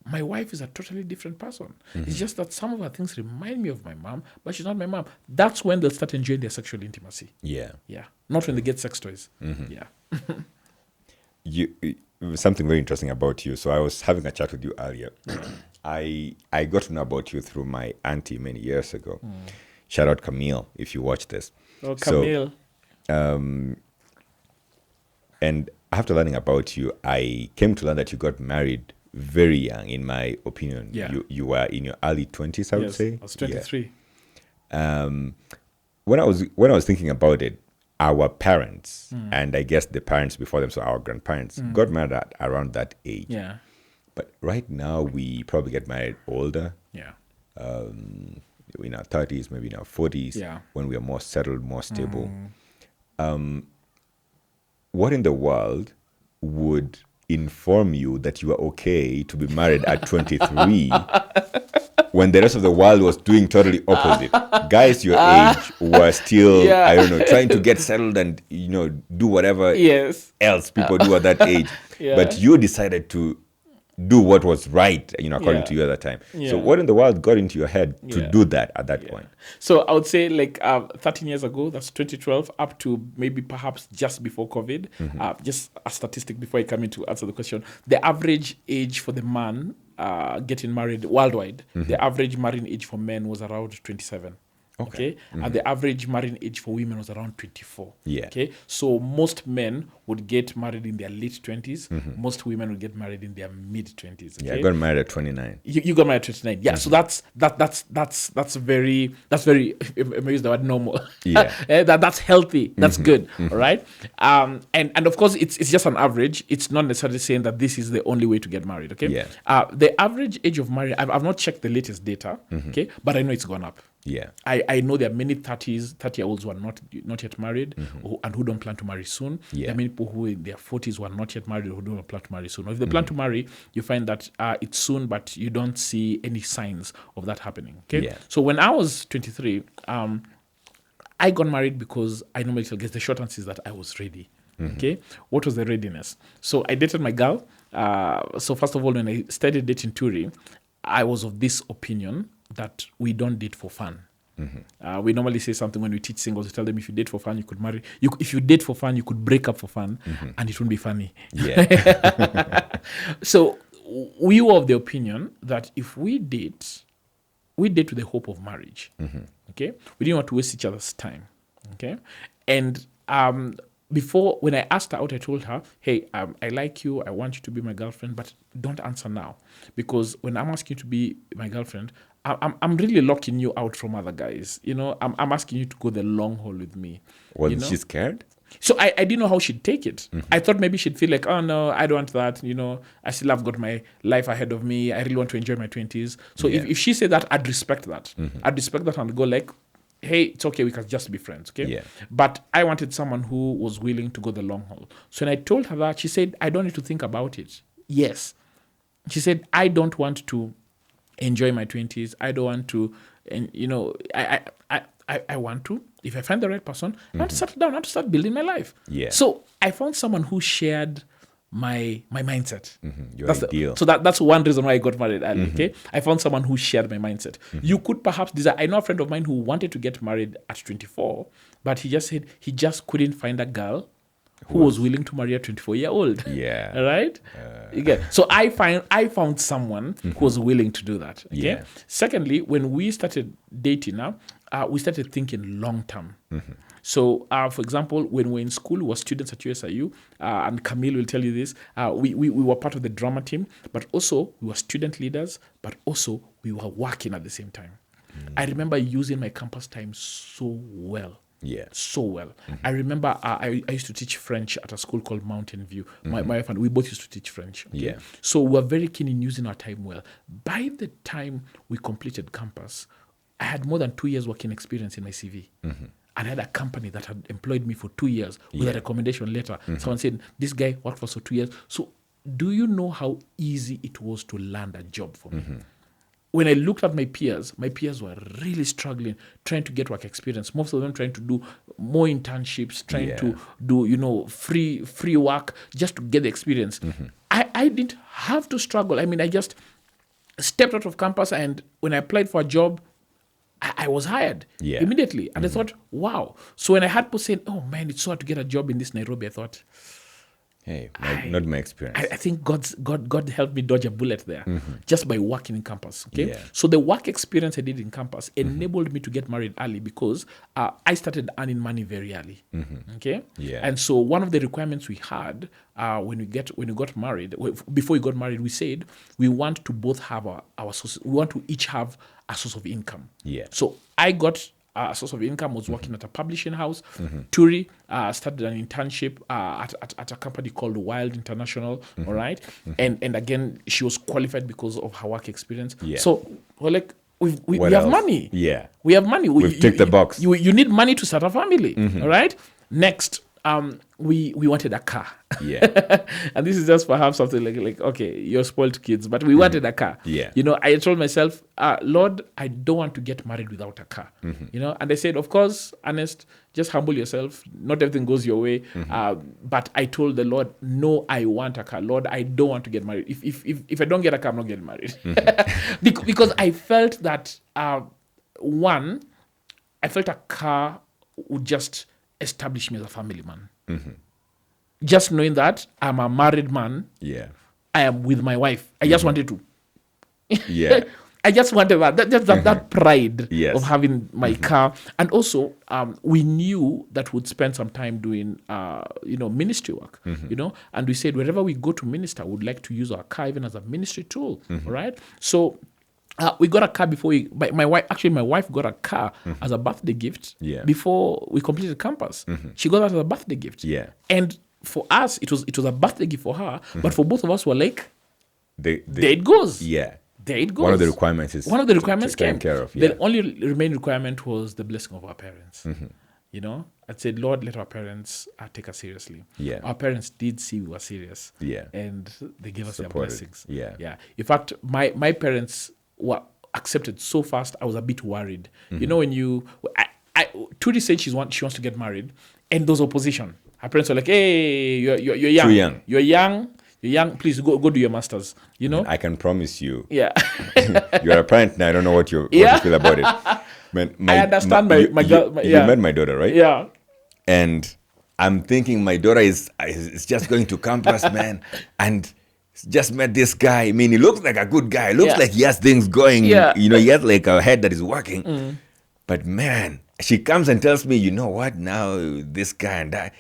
S1: my wife is a totally different person. It's just that some of her things remind me of my mom, but she's not my mom. That's when they'll start enjoying their sexual intimacy. Yeah. Not when they get sex toys.
S2: Something very interesting about you. So I was having a chat with you earlier. I got to know about you through my auntie many years ago. Shout out Camille if you watch this.
S1: Oh, Camille.
S2: And after learning about you, I came to learn that you got married very young, in my opinion. You were in your early 20s, I would say.
S1: I was 23.
S2: When I was thinking about it, our parents, and I guess the parents before them, so our grandparents, got married at around that age. But right now, we probably get married older. In our 30s, maybe in our 40s, when we are more settled, more stable. What in the world would inform you that you are okay to be married at 23 when the rest of the world was doing totally opposite? Guys your age were still, I don't know, trying to get settled and, do whatever else people do at that age. But you decided to do what was right, according to you at that time. So what in the world got into your head to do that at that point?
S1: So I would say 13 years ago, that's 2012, up to maybe perhaps just before COVID, just a statistic before I come in to answer the question, the average age for the man getting married worldwide, the average marrying age for men was around 27. Okay. And the average marrying age for women was around 24. Okay. So most men would get married in their late 20s. Most women would get married in their mid 20s. Okay?
S2: I got married at 29.
S1: You got married at 29. So that's very, if I use the word normal. That's healthy. That's good. All right. And of course it's just an average. It's not necessarily saying that this is the only way to get married. Okay. The average age of marriage, I've not checked the latest data. Okay, but I know it's gone up. I know there are many 30-year-olds who are not yet married and who don't plan to marry soon. There are many people who in their 40s who are not yet married or who don't plan to marry soon. Or if they plan to marry, you find that it's soon, but you don't see any signs of that happening. Okay. So when I was 23, I got married because I normally tell guys the short answer is that I was ready. Okay. What was the readiness? So I dated my girl. So first of all, when I started dating Turi, I was of this opinion that we don't date for fun. We normally say something when we teach singles. We tell them if you date for fun, you could marry. If you date for fun, you could break up for fun, and it wouldn't be funny. So we were of the opinion that if we date with the hope of marriage. Okay, we didn't want to waste each other's time. Okay, and before, when I asked her out, I told her, hey, I like you, I want you to be my girlfriend, but don't answer now. Because when I'm asking you to be my girlfriend, I'm really locking you out from other guys. I'm asking you to go the long haul with me.
S2: Wasn't she scared?
S1: So I didn't know how she'd take it. I thought maybe she'd feel like, oh no, I don't want that. I still have got my life ahead of me. I really want to enjoy my 20s. So if she said that, I'd respect that. I'd respect that and go like, hey, it's okay, we can just be friends, okay? But I wanted someone who was willing to go the long haul. So when I told her that, she said, I don't need to think about it. Yes. She said, I don't want to enjoy my 20s. I don't want to, and I want to, if I find the right person, I want to settle down, I want to start building my life. So I found someone who shared my mindset.
S2: Your ideal.
S1: So that's one reason why I got married early. Okay, I found someone who shared my mindset. You could perhaps desire. I know a friend of mine who wanted to get married at 24, but he just said he just couldn't find a girl who was willing to marry a 24-year-old.
S2: Yeah.
S1: All right? So I found someone who was willing to do that. Okay.
S2: Yeah.
S1: Secondly, when we started dating now, we started thinking long term. So, for example, when we were in school, we were students at USIU, and Camille will tell you this, we were part of the drama team, but also we were student leaders, but also we were working at the same time. I remember using my campus time so well.
S2: Yeah.
S1: So well. I remember I used to teach French at a school called Mountain View. My wife and we both used to teach French. Okay?
S2: Yeah.
S1: So we were very keen in using our time well. By the time we completed campus, I had more than 2 years working experience in my CV. And I had a company that had employed me for 2 years with a recommendation letter. Someone said, this guy worked for us for 2 years. So do you know how easy it was to land a job for me? When I looked at my peers were really struggling, trying to get work experience. Most of them trying to do more internships, trying to do, free work just to get the experience. I didn't have to struggle. I mean, I just stepped out of campus, and when I applied for a job, I was hired immediately. And I thought, wow. So when I had people saying, oh man, it's so hard to get a job in this Nairobi, I thought,
S2: hey, not my experience.
S1: I think God helped me dodge a bullet there just by working in campus. Okay. Yeah. So the work experience I did in campus enabled me to get married early because I started earning money very early. Okay.
S2: Yeah.
S1: And so one of the requirements we had when we got married, before we got married, we said we want to both have our sources. We want to each have a source of income.
S2: Yeah.
S1: So I got a source of income, was working at a publishing house. Turi started an internship at a company called Wild International, all right? And again, she was qualified because of her work experience. Yeah. So we're like, we have money.
S2: Yeah.
S1: We have money.
S2: We've ticked the box.
S1: You need money to start a family, all right? Next, we wanted a car.
S2: Yeah.
S1: And this is just perhaps something like okay, you're spoiled kids, but we wanted a car.
S2: Yeah.
S1: I told myself, Lord, I don't want to get married without a car. And I said, of course, Ernest, just humble yourself. Not everything goes your way. But I told the Lord, no, I want a car. Lord, I don't want to get married. If I don't get a car, I'm not getting married. Because I felt that, one, I felt a car would just establish me as a family man. Just knowing that I'm a married man, I am with my wife. I just wanted to. I just wanted that pride of having my car. And also, we knew that we'd spend some time doing, ministry work, and we said, wherever we go to minister, we'd like to use our car even as a ministry tool, all right? So we got a car before my wife got a car as a birthday gift before we completed campus. She got that as a birthday gift. Yeah. And for us, it was a birthday gift for her, but for both of us, we're like, there it goes. Yeah. There it goes.
S2: One of the requirements
S1: came.
S2: Care of,
S1: The only remaining requirement was the blessing of our parents. I said, Lord, let our parents take us seriously. Yeah. Our parents did see we were serious. Yeah. And they gave us their blessings. Yeah. Yeah. In fact, my parents were accepted so fast, I was a bit worried. When Turi said she wants to get married, and there was opposition. Her parents were like, hey, you're young.
S2: Too young.
S1: You're young. Please go do your masters.
S2: I can promise you.
S1: Yeah.
S2: You're a parent now. I don't know what you feel about it. Man,
S1: I understand my girl.
S2: You met my daughter, right?
S1: Yeah.
S2: And I'm thinking my daughter is just going to campus, man, and just met this guy. I mean, he looks like a good guy. Looks like he has things going. Yeah. He has like a head that is working. But man, she comes and tells me, you know what? Now this guy and that.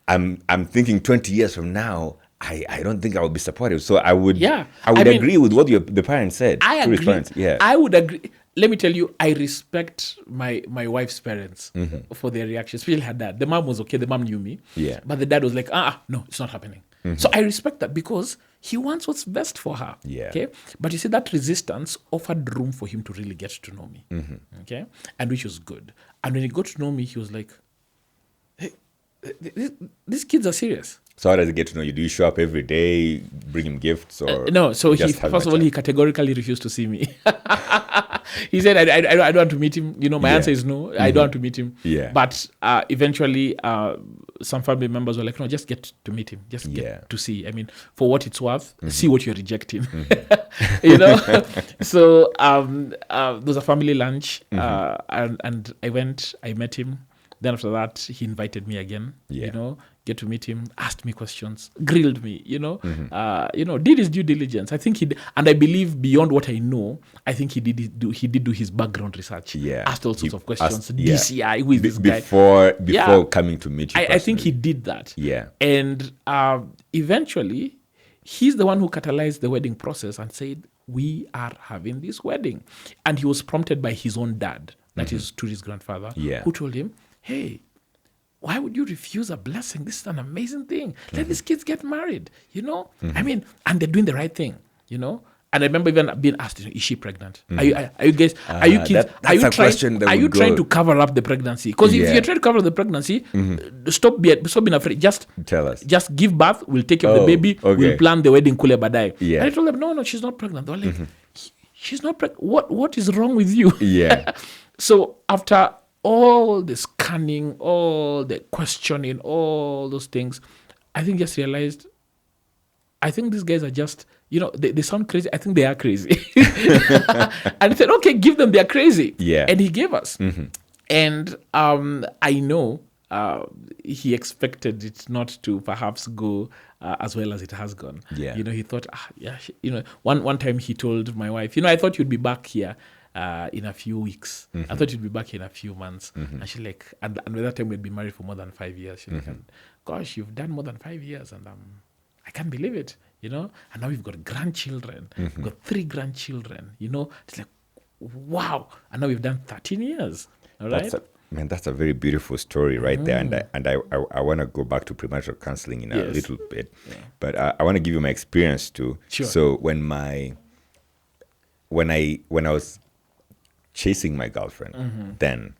S2: I'm thinking 20 years from now, I don't think I would be supportive. So I would agree with what the parents said.
S1: I agree.
S2: Parents. Yeah.
S1: I would agree. Let me tell you, I respect my wife's parents for their reaction, especially her dad. The mom was okay. The mom knew me. Yeah. But the dad was like, no, it's not happening. So I respect that because he wants what's best for her. Yeah. Okay. But you see, that resistance offered room for him to really get to know me. Okay. And which was good. And when he got to know me, he was like, hey, these kids are serious.
S2: So how does he get to know you? Do you show up every day, bring him gifts, or
S1: no? So he first of all, he categorically refused to see me. He said, "I don't want to meet him." My answer is no. I don't want to meet him. Yeah. But eventually, some family members were like, "No, just get to meet him. Just get to see. I mean, for what it's worth, see what you're rejecting." So there was a family lunch, and I went. I met him. Then after that, he invited me again. get to meet him, asked me questions, grilled me, did his due diligence. I think and I believe beyond what I know, I think he did do his background research.
S2: Yeah.
S1: Asked all sorts of questions.
S2: Yeah.
S1: DCI, who is this guy?
S2: Before coming to meet you
S1: I think he did that.
S2: Yeah.
S1: And eventually, he's the one who catalyzed the wedding process and said, we are having this wedding. And he was prompted by his own dad, that is Turi's grandfather, who told him, hey, why would you refuse a blessing? This is an amazing thing. Let these kids get married, I mean, and they're doing the right thing, And I remember even being asked, is she pregnant? Are you guys, are you kids, are you trying to cover up the pregnancy? Because if you're trying to cover the pregnancy, stop being afraid. Just
S2: tell us.
S1: Just give birth. We'll take care of the baby. Okay. We'll plan the wedding kule badai.
S2: Yeah.
S1: And I told them, no, she's not pregnant. They're like, she's not pregnant. What is wrong with you?
S2: Yeah.
S1: So after all the scanning, all the questioning, all those things, I think just realized, I think these guys are just, they sound crazy. I think they are crazy. And he said, okay, give them, they're crazy.
S2: Yeah.
S1: And he gave us. And I know he expected it not to perhaps go as well as it has gone.
S2: Yeah.
S1: He thought, one time he told my wife, I thought you'd be back here in a few weeks. I thought you'd be back in a few months. And she's like, and by that time we'd been married for more than 5 years. She's like, gosh, you've done more than 5 years. And I can't believe it, And now we've got grandchildren. We've got 3 grandchildren, It's like, wow. And now we've done 13 years. All right.
S2: That's a very beautiful story right there. And I want to go back to premarital counseling in a little bit. Yeah. But I want to give you my experience too.
S1: Sure.
S2: So when I was chasing my girlfriend, then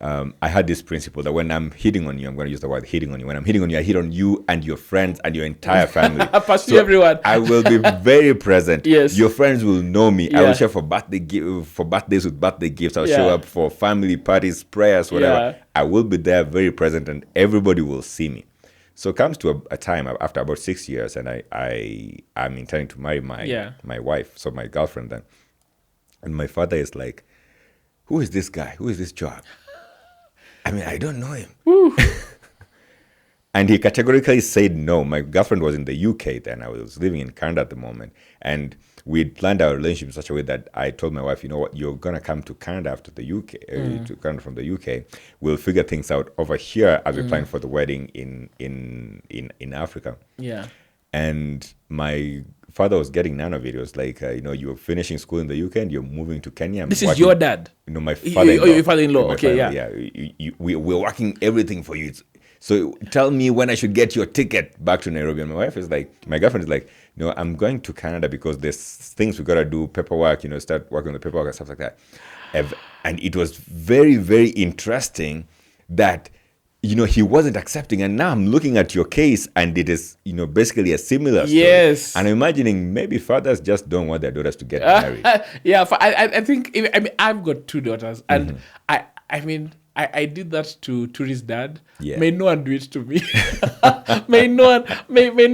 S2: I had this principle that when I'm hitting on you, I'm going to use the word hitting on you. When I'm hitting on you, I hit on you and your friends and your entire family.
S1: Pursue everyone.
S2: I will be very present.
S1: Yes.
S2: Your friends will know me.
S1: Yeah.
S2: I will share for birthdays with birthday gifts. I'll show up for family parties, prayers, whatever.
S1: Yeah.
S2: I will be there very present and everybody will see me. So it comes to a time after about 6 years and I'm intending to marry my wife, so my girlfriend then. And my father is like, who is this guy? Who is this Joab? I mean, I don't know him. And he categorically said no. My girlfriend was in the UK then. I was living in Canada at the moment. And we planned our relationship in such a way that I told my wife, you know what, you're going to come to Canada after the UK, to Canada from the UK. We'll figure things out over here as we plan for the wedding in Africa.
S1: Yeah.
S2: And my father was getting none of it. It was like, you're finishing school in the UK and you're moving to Kenya.
S1: This is your dad?
S2: My father-in-law.
S1: Your father-in-law, okay,
S2: yeah. We're working everything for you. So tell me when I should get your ticket back to Nairobi. And my girlfriend is like, no, I'm going to Canada because there's things we got to do, paperwork, start working on the paperwork and stuff like that. And it was very, very interesting that, he wasn't accepting. And now I'm looking at your case and it is, basically a similar story.
S1: Yes.
S2: And I'm imagining maybe fathers just don't want their daughters to get married.
S1: Yeah, I think, I've got 2 daughters and I did that to Turi's dad.
S2: Yeah.
S1: May no one do it to me. may no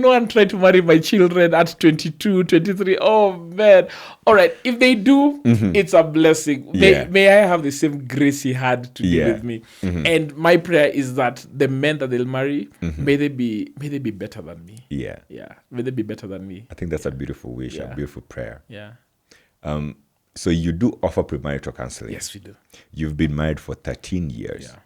S1: one try to marry my children at 22, 23. Oh, man. All right. If they do, it's a blessing. May I have the same grace he had to deal with me. And my prayer is that the men that they'll marry, may they be better than me.
S2: Yeah.
S1: Yeah. May they be better than me.
S2: I think that's a beautiful wish, a beautiful prayer.
S1: Yeah.
S2: So you do offer premarital counseling.
S1: Yes, we do.
S2: You've been married for 13 years.
S1: Yeah.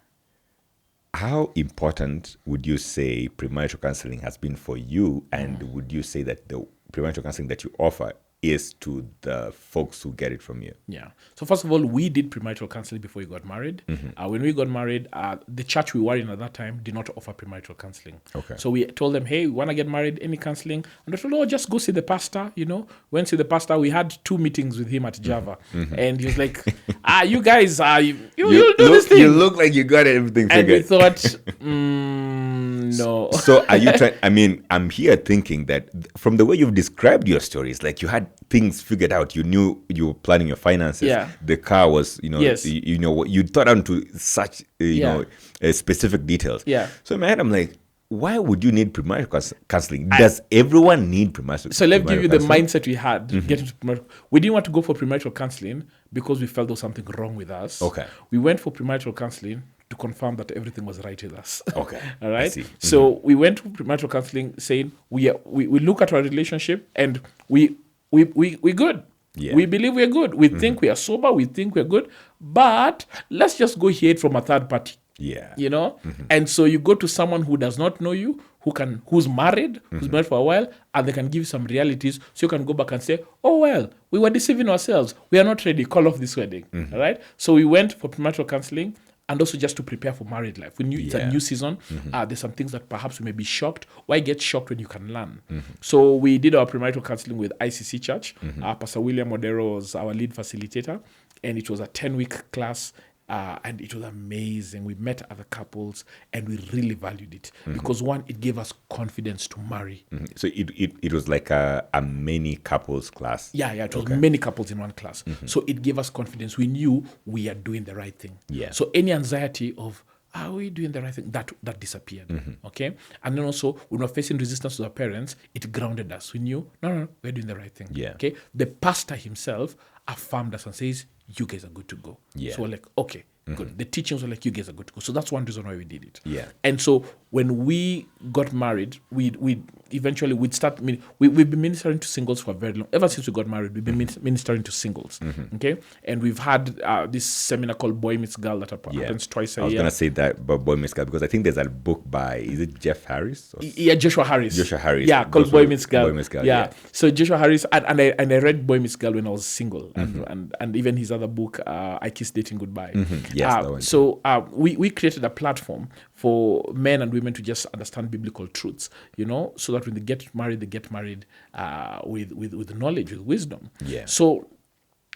S2: How important would you say premarital counseling has been for you? And would you say that the premarital counseling that you offer is to the folks who get it from you?
S1: Yeah. So first of all, we did premarital counseling before we got married. When we got married, the church we were in at that time did not offer premarital counseling.
S2: Okay.
S1: So we told them, hey, we want to get married, any counseling? And they told, oh, just go see the pastor, Went to see the pastor. We had 2 meetings with him at Java. And he was like, you guys, you'll do this thing.
S2: You look like you got everything figured.
S1: And we thought, no.
S2: So are you trying, I'm here thinking that from the way you've described your stories, like you had things figured out. You knew you were planning your finances.
S1: Yeah.
S2: The car was,
S1: Yes.
S2: you thought onto such, specific details.
S1: Yeah.
S2: So in my head, I'm like, why would you need premarital counseling? Does everyone need premarital?
S1: So let me give you the mindset we had getting to premarital. We didn't want to go for premarital counseling because we felt there was something wrong with us.
S2: Okay.
S1: We went for premarital counseling to confirm that everything was right with us.
S2: Okay.
S1: All right.
S2: I see.
S1: So we went to premarital counseling saying we look at our relationship and we good.
S2: Yeah.
S1: We believe we're good. We think we are sober. We think we're good. But let's just go hear it from a third party.
S2: Yeah.
S1: You know? And so you go to someone who does not know you, who's married, who's married for a while, and they can give you some realities. So you can go back and say, oh, well, we were deceiving ourselves. We are not ready. Call off this wedding. All right? So we went for premarital counseling and also just to prepare for married life. We knew it's a new season. There's some things that perhaps we may be shocked. Why get shocked when you can learn? So we did our premarital counseling with ICC Church. Pastor William Odero was our lead facilitator, and it was a 10-week class. And it was amazing. We met other couples and we really valued it because one, it gave us confidence to marry.
S2: So it was like a many couples class.
S1: Yeah, it was many couples in one class. So it gave us confidence. We knew we are doing the right thing.
S2: Yeah.
S1: So any anxiety of, are we doing the right thing? That disappeared. Okay. And then also, when we were facing resistance to our parents, it grounded us. We knew, no, we're doing the right thing.
S2: Yeah.
S1: Okay. The pastor himself affirmed us and says, you guys are good to go.
S2: Yeah.
S1: So we're like, okay, good. The teachings were like, you guys are good to go. So that's one reason why we did it.
S2: Yeah.
S1: And so when we got married, we eventually we'd start. We've been ministering to singles for a very long. Ever since we got married, we've been ministering to singles. Okay, and we've had this seminar called Boy Meets Girl that happens twice a year.
S2: I was gonna say that about Boy Meets Girl because I think there's a book by is it Jeff Harris?
S1: Yeah, Joshua Harris.
S2: Joshua Harris.
S1: Yeah, called Boy Meets Girl.
S2: Boy Meets Girl.
S1: Yeah. So Joshua Harris and I read Boy Meets Girl when I was single, and even his other book, I Kissed Dating Goodbye.
S2: Yes, that one.
S1: So we created a platform for men and women to just understand biblical truths, you know, so that when they get married with knowledge, with wisdom.
S2: Yeah.
S1: So,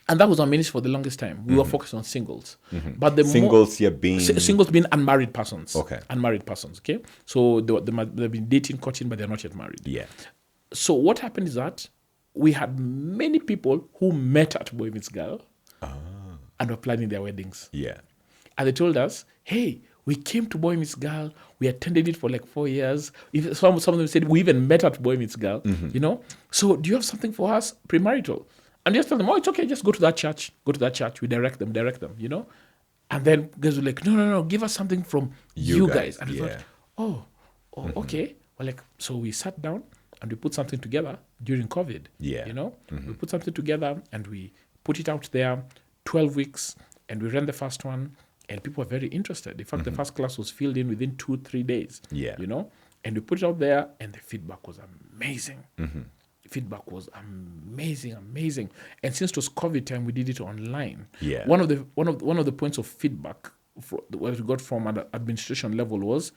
S1: and that was our ministry for the longest time. We were focused on singles, but the
S2: singles here being
S1: singles being unmarried persons.
S2: Okay.
S1: Unmarried persons. Okay. So they've been dating, courting, but they're not yet married.
S2: Yeah.
S1: So what happened is that we had many people who met at Boy Meets Girl and were planning their weddings.
S2: Yeah.
S1: And they told us, hey, we came to Boy Meets Girl. We attended it for like 4 years. Some of them said, we even met at Boy Meets Girl, you know. So do you have something for us premarital? And just tell them, oh, it's okay. Just go to that church. Go to that church. We direct them, you know. And then guys were like, no. Give us something from you guys. And we thought, okay. Well, like, so we sat down and we put something together during COVID.
S2: Yeah.
S1: You know, we put something together and we put it out there, 12 weeks, and we ran the first one. And people were very interested. In fact, the first class was filled in within 2-3 days.
S2: Yeah.
S1: You know? And we put it out there and the feedback was amazing. Feedback was amazing. And since it was COVID time, we did it online.
S2: Yeah.
S1: One of the points of feedback what we got from an administration level was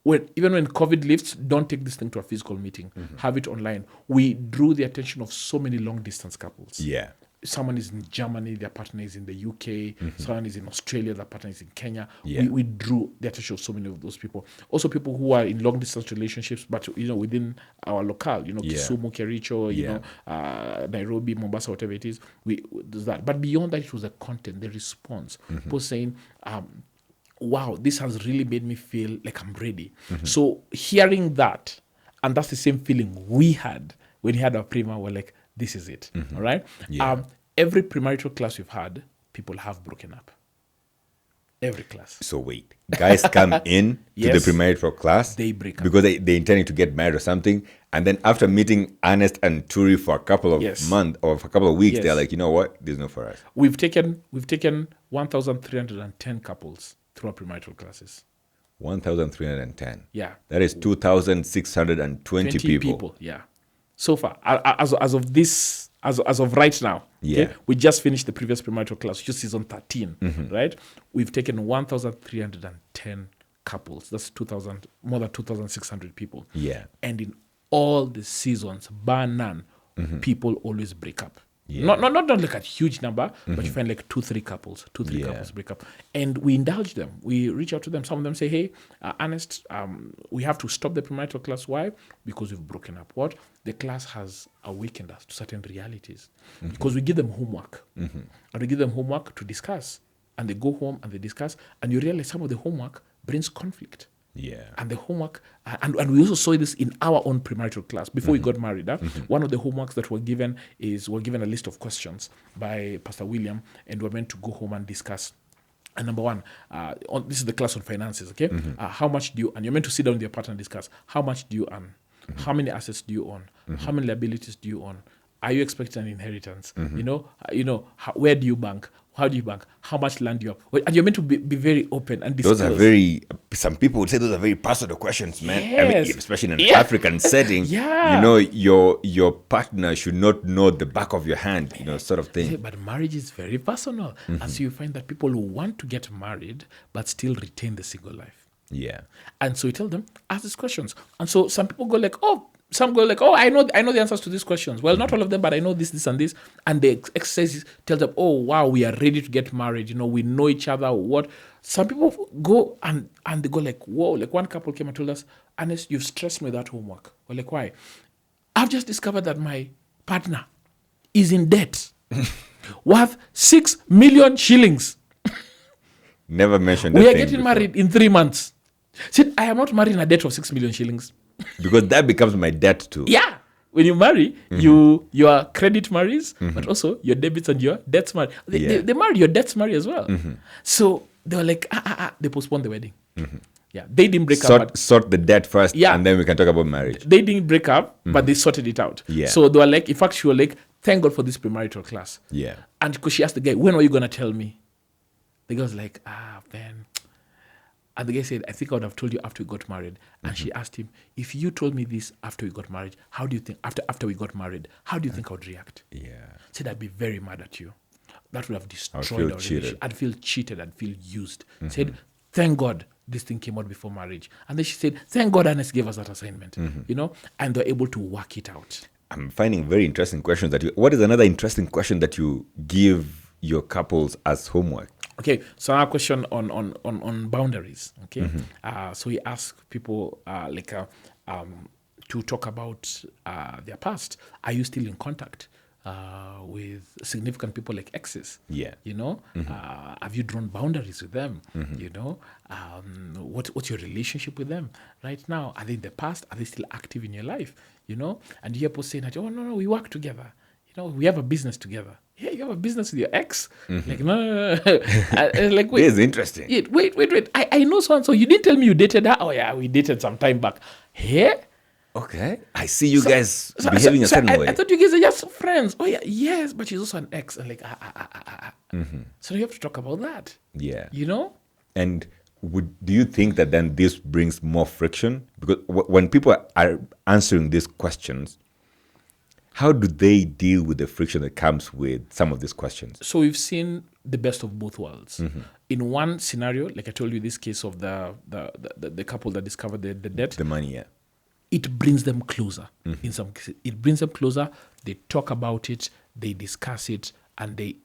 S1: even when COVID lifts, don't take this thing to a physical meeting. Have it online. We drew the attention of so many long distance couples.
S2: Yeah.
S1: Someone is in Germany, their partner is in the UK. Someone is in Australia, their partner is in Kenya.
S2: Yeah.
S1: We drew the attention of so many of those people. Also, people who are in long distance relationships, but you know, within our locale, you know, Kisumu, Kericho, you know, Nairobi, Mombasa, whatever it is. There's that. But beyond that, it was the content, the response. People saying, "Wow, this has really made me feel like I'm ready." So hearing that, and that's the same feeling we had when we had our prima. We're like, this is it. All right.
S2: Yeah.
S1: Every premarital class we've had, people have broken up. Every class.
S2: So wait, guys come in to the premarital class.
S1: They break up
S2: because they intending to get married or something, and then after meeting Ernest and Turi for a couple of months or for a couple of weeks, they're like, you know what, this is not for us.
S1: We've taken 1,310 couples through our premarital classes.
S2: 1,310.
S1: Yeah.
S2: That is 2,620 people.
S1: Yeah. So far, as of right now, we just finished the previous premarital class, which is season 13, right? We've taken 1,310 couples. That's more than 2,600 people.
S2: Yeah.
S1: And in all the seasons, bar none, people always break up.
S2: Yeah.
S1: Not like a huge number, but you find like 2-3 couples break up. And we indulge them. We reach out to them. Some of them say, hey, Ernest, we have to stop the premarital class. Why? Because we've broken up. What? The class has awakened us to certain realities. Because we give them homework. And we give them homework to discuss. And they go home and they discuss. And you realize some of the homework brings conflict.
S2: Yeah.
S1: And the homework, and we also saw this in our own premarital class before we got married. One of the homeworks that we're given a list of questions by Pastor William, and we're meant to go home and discuss And number one, this is the class on finances, okay? How much do you, and you're meant to sit down with your partner and discuss, how much do you earn? How many assets do you own? How many liabilities do you own? Are you expecting an inheritance? Where do you bank? How do you bank? How much land do you have? Well, and you're meant to be very open and discuss.
S2: Those are some people would say those are very personal questions, man. I mean, especially in an African setting. Your partner should not know the back of your hand, sort of thing.
S1: But marriage is very personal. And so you find that people who want to get married but still retain the single life.
S2: Yeah. And
S1: so you tell them, ask these questions. And so some people go like, some go like, I know the answers to these questions. Well, not all of them, but I know this, and this. And the exercise tells them, oh, wow, we are ready to get married. We know each other. What? Some people go and they go like, whoa. Like one couple came and told us, Ernest, you've stressed me with that homework. We're like, why? I've just discovered that my partner is in debt worth 6 million shillings.
S2: Never mentioned
S1: that. We are getting married in 3 months. Said, I am not married in a debt of 6 million shillings.
S2: Because that becomes my debt too.
S1: Yeah. When you marry, your credit marries, but also your debits and your debts marry. They marry, your debts marry as well. So they were like, they postponed the wedding. Yeah, they didn't break up.
S2: Sort the debt first, and then we can talk about marriage.
S1: They didn't break up, but they sorted it out.
S2: Yeah.
S1: So they were like, in fact, she was like, thank God for this premarital class.
S2: Yeah.
S1: And because she asked the guy, when are you going to tell me? The guy was like, man. And the guy said, I think I would have told you after we got married. And she asked him, if you told me this after we got married, how do you think, after we got married, how do you think I would react?
S2: Yeah.
S1: Said, I'd be very mad at you. That would have destroyed our relationship. I'd feel cheated. I'd feel used. Said, thank God this thing came out before marriage. And then she said, thank God Ernest gave us that assignment, and they're able to work it out.
S2: I'm finding very interesting questions what is another interesting question that you give your couples as homework?
S1: Okay, so our question on boundaries. Okay, so we ask people to talk about their past. Are you still in contact with significant people like exes?
S2: Yeah,
S1: have you drawn boundaries with them? What's your relationship with them right now? Are they in the past? Are they still active in your life? And you hear people saying that, oh no, we work together. We have a business together. Yeah, you have a business with your ex? Like, no. Like, wait.
S2: This is interesting.
S1: Wait. I know so-and-so. You didn't tell me you dated her? Oh, yeah, we dated some time back. Hey?
S2: Okay. I see you guys behaving a certain way.
S1: I thought you guys are just friends. Oh, yeah, yes, but she's also an ex. And like, So you have to talk about that.
S2: Yeah.
S1: And
S2: do you think that then this brings more friction? Because when people are answering these questions, how do they deal with the friction that comes with some of these questions?
S1: So we've seen the best of both worlds. In one scenario, like I told you, this case of the couple that discovered the debt.
S2: The money, yeah.
S1: It brings them closer. In some cases, it brings them closer. They talk about it, they discuss it, and they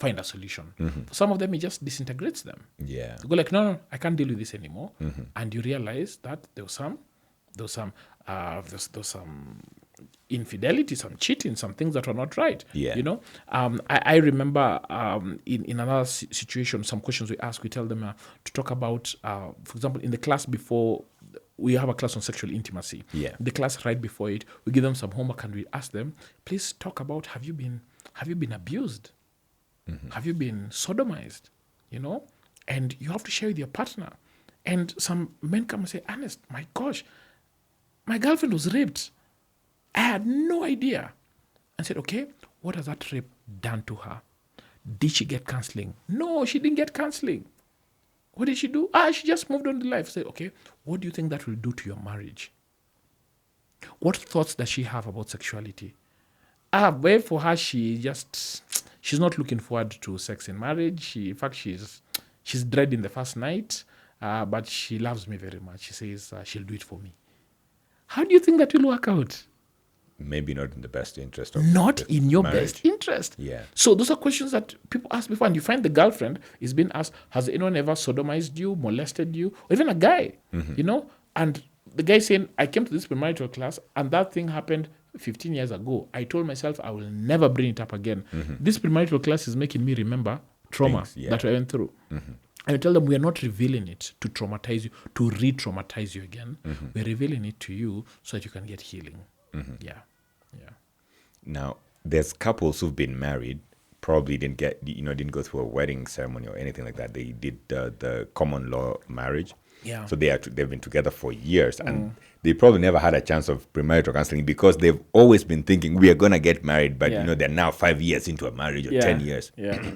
S1: find a solution. For some of them, it just disintegrates them.
S2: Yeah.
S1: They go like, no, I can't deal with this anymore. And you realize that there was some infidelity, some cheating, some things that were not right.
S2: Yeah.
S1: I remember in another situation, some questions we ask, we tell them to talk about, for example, in the class before, we have a class on sexual intimacy.
S2: Yeah.
S1: The class right before it, we give them some homework and we ask them, please talk about, have you been abused? Have you been sodomized? And you have to share with your partner. And some men come and say, Ernest, my gosh, my girlfriend was raped. I had no idea. And said, okay, what has that rape done to her? Did she get counseling? No, she didn't get counseling. What did she do? She just moved on to life. I said, okay, what do you think that will do to your marriage? What thoughts does she have about sexuality? Well, for her, she's not looking forward to sex in marriage. In fact, she's dreading the first night, but she loves me very much. She says she'll do it for me. How do you think that will work out?
S2: Maybe not in the best interest of
S1: not in your
S2: marriage.
S1: Best interest.
S2: Yeah.
S1: So those are questions that people ask before, and you find the girlfriend is being asked, has anyone ever sodomized you, molested you, or even a guy, And the guy saying, I came to this premarital class, and that thing happened 15 years ago. I told myself I will never bring it up again. This premarital class is making me remember trauma that I went through. And I tell them, we are not revealing it to traumatize you, to re-traumatize you again. We're revealing it to you so that you can get healing. Yeah.
S2: Now, there's couples who've been married probably didn't go through a wedding ceremony or anything like that. They did the common law marriage.
S1: Yeah.
S2: So they've been together for years, and they probably never had a chance of premarital counseling because they've always been thinking we are gonna get married, but they're now 5 years into a marriage or 10 years.
S1: Yeah.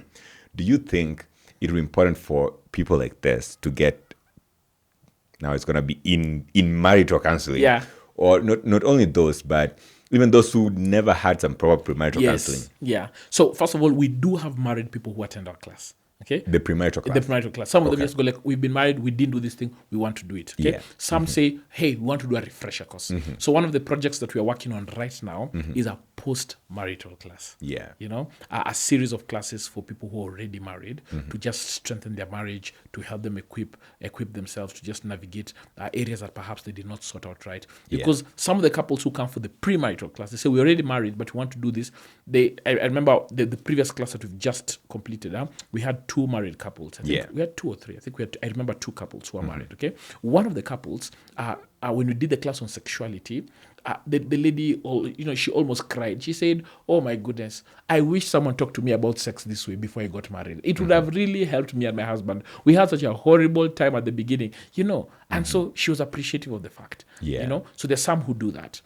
S2: Do you think it would be important for people like this to get, now it's gonna be in marital counseling?
S1: Yeah.
S2: Or not only those, but even those who never had some proper premarital counseling.
S1: Yeah. So first of all, we do have married people who attend our class. Okay.
S2: The premarital class.
S1: The premarital class. Some of them just go like, we've been married, we didn't do this thing, we want to do it. Okay.
S2: Yeah.
S1: Some say, hey, we want to do a refresher course. So one of the projects that we are working on right now is a post-marital class.
S2: Yeah.
S1: You know, a series of classes for people who are already married to just strengthen their marriage, to help them equip themselves to just navigate areas that perhaps they did not sort out right. Because some of the couples who come for the premarital class, they say, we're already married, but we want to do this. I remember the previous class that we've just completed, we had 2 married couples. I think we had 2 or 3. I think I remember 2 couples who are married, okay? One of the couples, when we did the class on sexuality, the lady, she almost cried. She said, oh my goodness, I wish someone talked to me about sex this way before I got married. It would have really helped me and my husband. We had such a horrible time at the beginning, and so she was appreciative of the fact, So there's some who do that.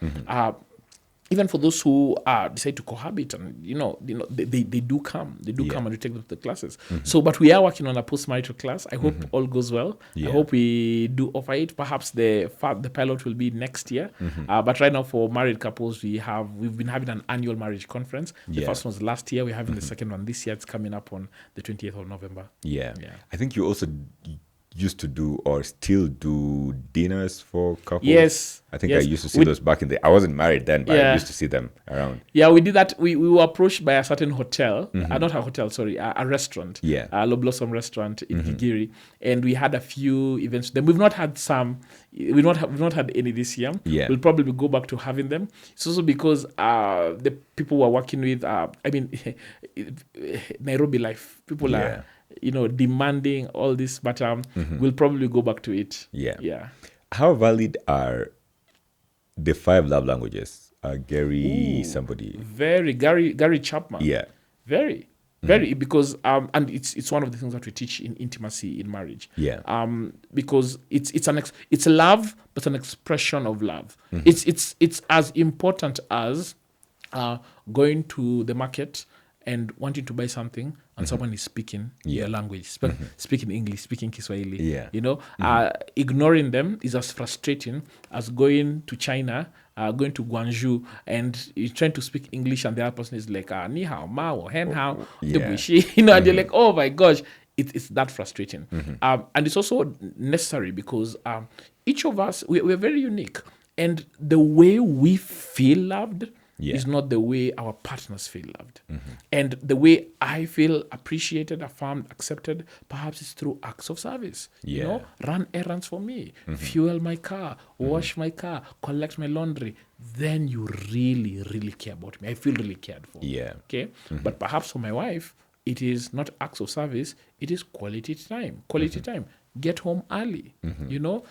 S1: Even for those who decide to cohabit, and they do come come and we take them to the classes. So, but we are working on a post-marital class. I hope all goes well. I hope we do offer it. Perhaps the pilot will be next year. But right now, for married couples, we've been having an annual marriage conference. The first one was last year. We're having the second one this year. It's coming up on the 20th of November.
S2: Yeah. I think you also used to do or still do dinners for couples.
S1: Yes.
S2: I think I used to see those back in the... I wasn't married then, but I used to see them around.
S1: Yeah, we did that. We were approached by a certain hotel, not a hotel, sorry, a restaurant.
S2: Yeah.
S1: A Low Blossom restaurant in Kigiri. And we had a few events. Then we've not had some... We've not had any this year.
S2: Yeah.
S1: We'll probably go back to having them. It's also because the people we're working with, Nairobi life, people are... demanding all this, but we'll probably go back to it. Yeah.
S2: How valid are the 5 love languages? Gary Gary
S1: Chapman.
S2: Yeah.
S1: Very, because and it's one of the things that we teach in intimacy in marriage.
S2: Yeah.
S1: Because it's a love, but an expression of love. It's as important as going to the market and wanting to buy something, and someone is speaking your language, speaking English, speaking Kiswahili. Ignoring them is as frustrating as going to China, going to Guangzhou, and you're trying to speak English, and the other person is like, ni hao, ma wo, hen hao, debushi, and you're like, oh my gosh, it's that frustrating. And it's also necessary because each of us, we're very unique, and the way we feel loved is not the way our partners feel loved. And the way I feel appreciated, affirmed, accepted, perhaps it's through acts of service. Run errands for me, fuel my car, wash my car, collect my laundry. Then you really, really care about me. I feel really cared for. Okay? But perhaps for my wife, it is not acts of service, it is quality time. Time. Get home early,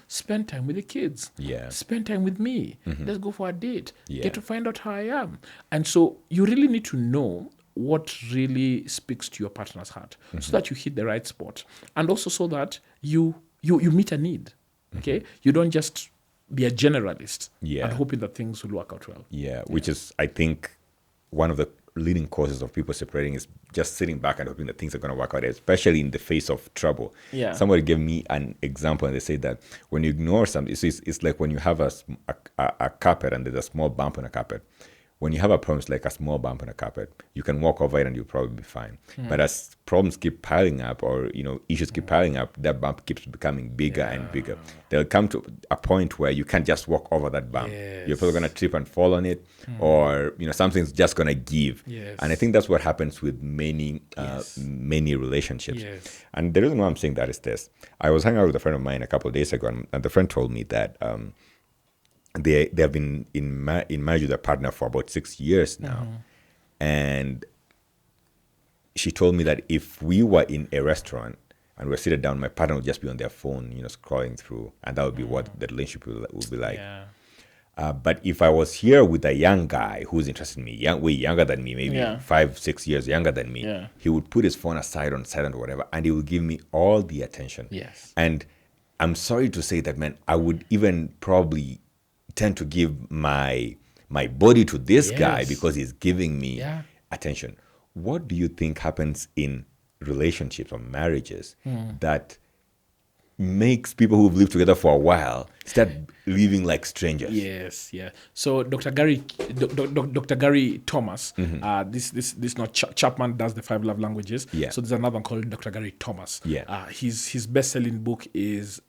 S1: spend time with the kids, spend time with me, let's go for a date, get to find out how I am. And so you really need to know what really speaks to your partner's heart so that you hit the right spot. And also so that you meet a need, okay? You don't just be a generalist and hoping that things will work out well.
S2: Which is, I think, one of the leading causes of people separating is just sitting back and hoping that things are going to work out, especially in the face of trouble. Somebody gave me an example, and they said that when you ignore something, it's like when you have a carpet and there's a small bump on a carpet. When you have a problem, it's like a small bump on a carpet. You can walk over it and you'll probably be fine. But as problems keep piling up, or issues keep piling up, that bump keeps becoming bigger and bigger. There'll come to a point where you can't just walk over that bump. You're probably going to trip and fall on it, or something's just going to give. And I think that's what happens with many relationships. And the reason why I'm saying that is this: I was hanging out with a friend of mine a couple of days ago, and the friend told me that they have been in marriage with their partner for about 6 years now. And she told me that if we were in a restaurant and we're seated down, my partner would just be on their phone, scrolling through, and that would be what the relationship would be like. But if I was here with a young guy who's interested in me, way younger than me, maybe 5-6 years younger than me, he would put his phone aside on silent or whatever, and he would give me all the attention.
S1: Yes.
S2: And I'm sorry to say that, man, I would even probably tend to give my body to this guy because he's giving me attention. What do you think happens in relationships or marriages that makes people who've lived together for a while start living like strangers?
S1: Yes, yeah. So Dr. Gary Thomas, this not Chapman does the 5 love languages.
S2: Yeah.
S1: So there's another one called Dr. Gary Thomas.
S2: Yeah.
S1: His best-selling book is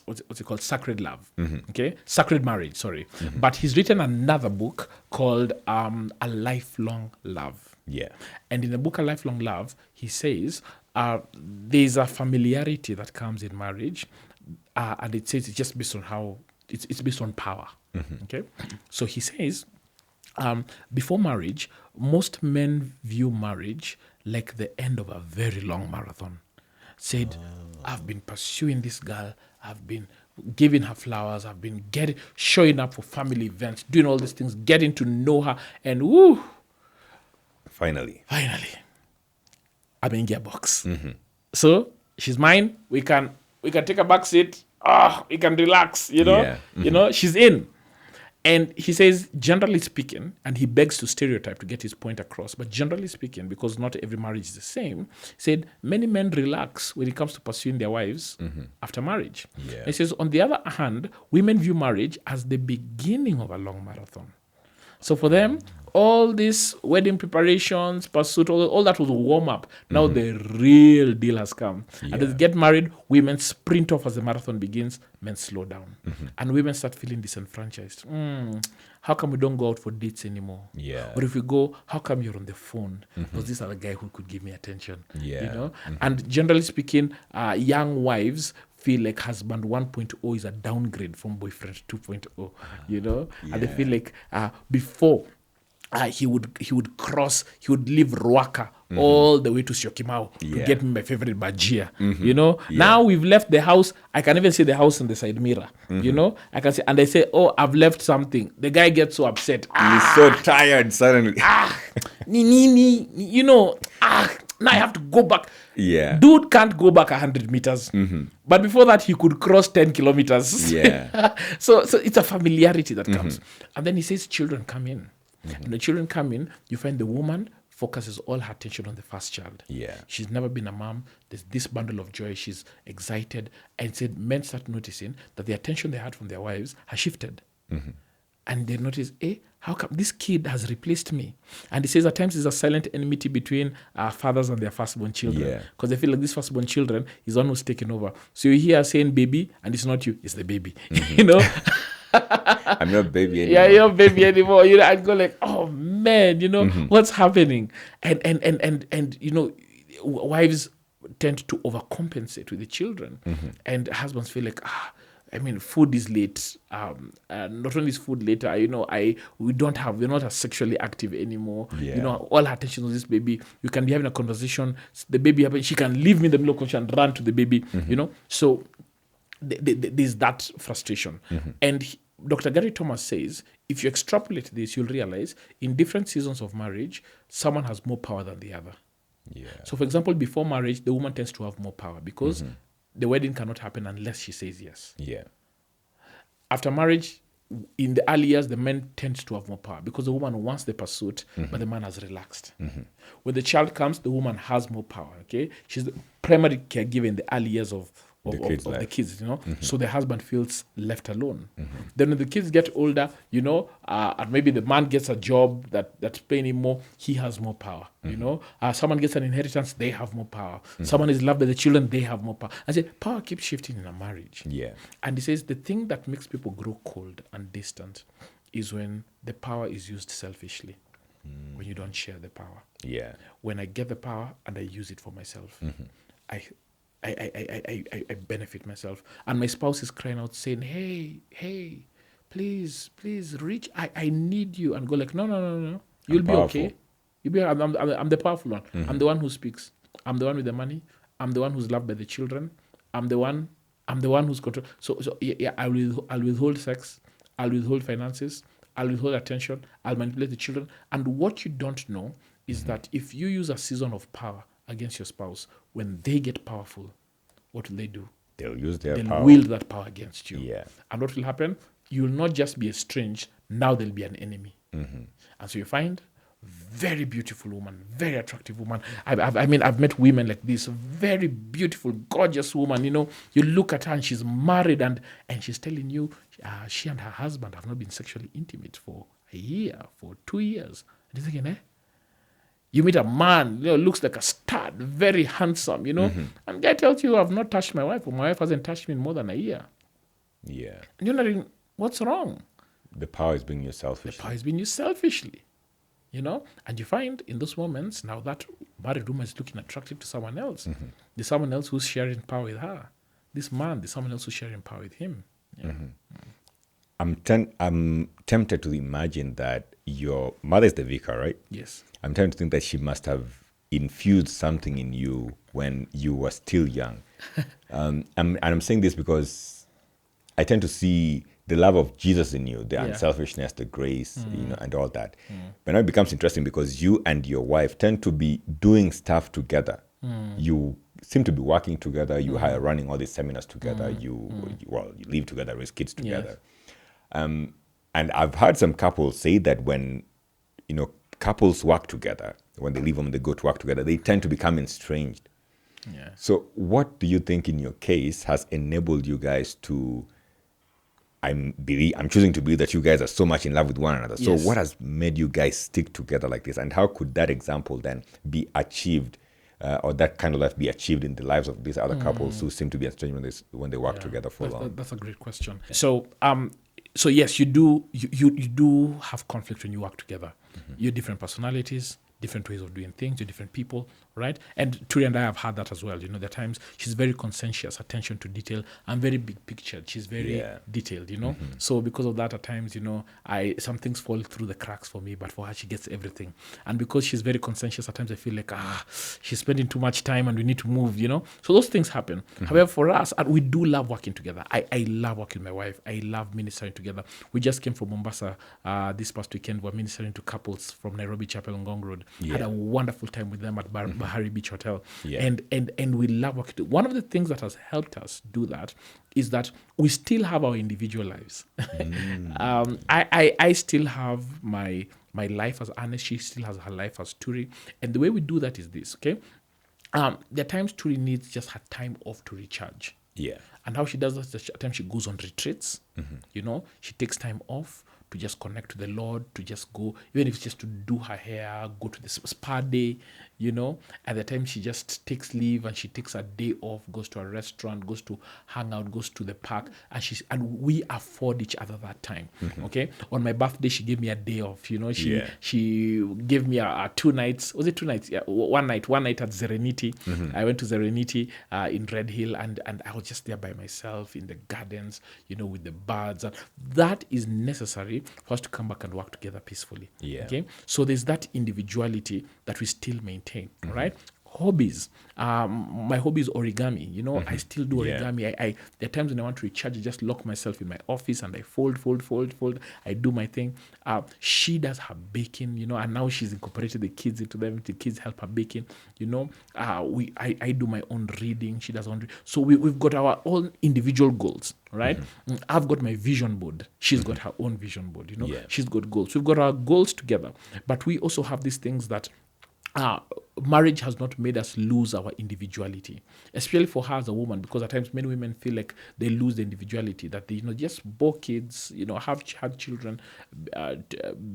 S1: what's it called? Sacred Love. Okay, Sacred Marriage. Sorry, but he's written another book called A Lifelong Love.
S2: Yeah.
S1: And in the book A Lifelong Love, he says there's a familiarity that comes in marriage, and it says it's just based on how it's based on power. Okay, so he says before marriage, most men view marriage like the end of a very long marathon. Said, I've been pursuing this girl, I've been giving her flowers, I've been showing up for family events, doing all these things, getting to know her, and woo.
S2: Finally, I'm
S1: in gearbox. So she's mine. We can take a back seat. We can relax. You know, she's in. And he says, generally speaking, and he begs to stereotype to get his point across, but generally speaking, because not every marriage is the same, said many men relax when it comes to pursuing their wives after marriage.
S2: Yeah.
S1: He says, on the other hand, women view marriage as the beginning of a long marathon. So for them, all these wedding preparations, pursuit, all that was warm up. Now the real deal has come. Yeah. And as they get married, women sprint off as the marathon begins, men slow down. And women start feeling disenfranchised. How come we don't go out for dates anymore?
S2: Yeah.
S1: Or if we go, how come you're on the phone? Because this other guy who could give me attention.
S2: Yeah.
S1: You know? And generally speaking, young wives feel like husband 1.0 is a downgrade from boyfriend 2.0, you know? Yeah. And they feel like before he would leave Ruaka all the way to Syokimau to get me my favorite bajia, you know? Yeah. Now we've left the house. I can even see the house in the side mirror, you know? I can see, and they say, oh, I've left something. The guy gets so upset.
S2: He's so tired suddenly.
S1: You know, now I have to go back.
S2: Yeah.
S1: Dude can't go back 100 meters. But before that, he could cross 10 kilometers.
S2: Yeah.
S1: So it's a familiarity that comes. And then he says children come in. When the children come in, you find the woman focuses all her attention on the first child.
S2: Yeah.
S1: She's never been a mom. There's this bundle of joy. She's excited. And said men start noticing that the attention they had from their wives has shifted. And they notice, how come this kid has replaced me? And he says at times there's a silent enmity between fathers and their firstborn children. Because they feel like this firstborn children is the one who's taken over. So you hear saying baby, and it's not you, it's the baby. You know?
S2: I'm not baby anymore.
S1: Yeah, you're not baby anymore. You know, I'd go like, oh man, you know, what's happening? And you know, wives tend to overcompensate with the children. And husbands feel like, I mean, food is late. Not only is food later, you know, we're not as sexually active anymore.
S2: Yeah.
S1: You know, all her attention on this baby. You can be having a conversation. The baby happens. She can leave me in the middle of conversation and run to the baby. You know, so there's that frustration. And Dr. Gary Thomas says, if you extrapolate this, you'll realize in different seasons of marriage, someone has more power than the other.
S2: Yeah.
S1: So, for example, before marriage, the woman tends to have more power because the wedding cannot happen unless she says yes.
S2: Yeah.
S1: After marriage, in the early years, the men tend to have more power because the woman wants the pursuit, but the man has relaxed. When the child comes, the woman has more power. Okay, she's the primary caregiver in the early years of the kids, you know. So the husband feels left alone. Then when the kids get older, you know, and maybe the man gets a job that's paying him more, he has more power. You know, someone gets an inheritance, they have more power. Someone is loved by the children, they have more power. I say power keeps shifting in a marriage.
S2: Yeah.
S1: And he says the thing that makes people grow cold and distant is when the power is used selfishly. When you don't share the power. Yeah. When I get the power and I use it for myself, I benefit myself. And my spouse is crying out saying, hey, please reach. I need you. And go like, no. You'll be okay. You'll be. I'm the powerful one. I'm the one who speaks. I'm the one with the money. I'm the one who's loved by the children. I'm the one who's control. So yeah, I'll withhold sex. I'll withhold finances, I'll withhold attention, I'll manipulate the children. And what you don't know is that if you use a season of power against your spouse, when they get powerful, what will they do?
S2: They'll use their
S1: They'll
S2: power.
S1: wield that power against you.
S2: Yeah.
S1: And what will happen? You will not just be estranged, now they'll be an enemy. And so you find very beautiful woman, very attractive woman. I've met women like this, very beautiful, gorgeous woman. You know, you look at her and she's married and she's telling you she and her husband have not been sexually intimate for a year, for 2 years. And you're thinking, you meet a man, looks like a stud, very handsome, and guy tells you, I've not touched my wife, or my wife hasn't touched me in more than a year.
S2: Yeah.
S1: And you're wondering, what's wrong?
S2: The power is being used selfishly.
S1: The power is being used selfishly. And you find in those moments, now that married woman is looking attractive to someone else. There's someone else who's sharing power with her. This man, there's someone else who's sharing power with him. Yeah.
S2: I'm tempted to imagine that your mother is the vicar, right?
S1: Yes.
S2: I'm tempted to think that she must have infused something in you when you were still young. And I'm saying this because I tend to see the love of Jesus in you, the unselfishness, the grace, and all that. But now it becomes interesting because you and your wife tend to be doing stuff together. You seem to be working together. You are running all these seminars together. You live together, raise kids together. Yes. And I've heard some couples say that when, couples work together, when they leave home, they go to work together, they tend to become estranged.
S1: Yeah.
S2: So what do you think in your case has enabled you guys to... I'm choosing to believe that you guys are so much in love with one another. So what has made you guys stick together like this? And how could that example then be achieved, or that kind of life be achieved in the lives of these other couples who seem to be estranged when they work together for long?
S1: That's a great question. So yes, you do have conflict when you work together. You're different personalities, different ways of doing things, you're different people, right? And Turi and I have had that as well. There are times she's very conscientious, attention to detail. I'm very big pictured. She's very detailed, So because of that, at times, some things fall through the cracks for me, but for her, she gets everything. And because she's very conscientious, at times I feel like, she's spending too much time and we need to move, So those things happen. However, for us, we do love working together. I love working with my wife. I love ministering together. We just came from Mombasa this past weekend. We're ministering to couples from Nairobi Chapel on Ngong Road. Had a wonderful time with them at Bahari Beach Hotel. And we love working. One of the things that has helped us do that is that we still have our individual lives. I still have my life as Ernest. She still has her life as Turi. And the way we do that is this, okay? There are times Turi needs just her time off to recharge.
S2: Yeah.
S1: And how she does that is at times she goes on retreats. She takes time off to just connect to the Lord, to just go, even if it's just to do her hair, go to the spa day, At the time she just takes leave and she takes a day off, goes to a restaurant, goes to hang out, goes to the park, and we afford each other that time. Okay? On my birthday, she gave me a day off. She gave me a 2 nights. Was it 2 nights? Yeah, one night at Serenity. I went to Serenity in Red Hill, and I was just there by myself in the gardens, with the birds. And that is necessary for us to come back and work together peacefully.
S2: Yeah.
S1: Okay? So there's that individuality that we still maintain, right? Hobbies. My hobby is origami. I still do origami. There are times when I want to recharge, I just lock myself in my office and I fold. I do my thing. She does her baking, and now she's incorporated the kids into them. The kids help her baking. I do my own reading. She does her own reading. So we've got our own individual goals, right? I've got my vision board. She's got her own vision board. She's got goals. We've got our goals together, but we also have these things that marriage has not made us lose our individuality, especially for her as a woman, because at times many women feel like they lose their individuality, that they just bore kids, have had children,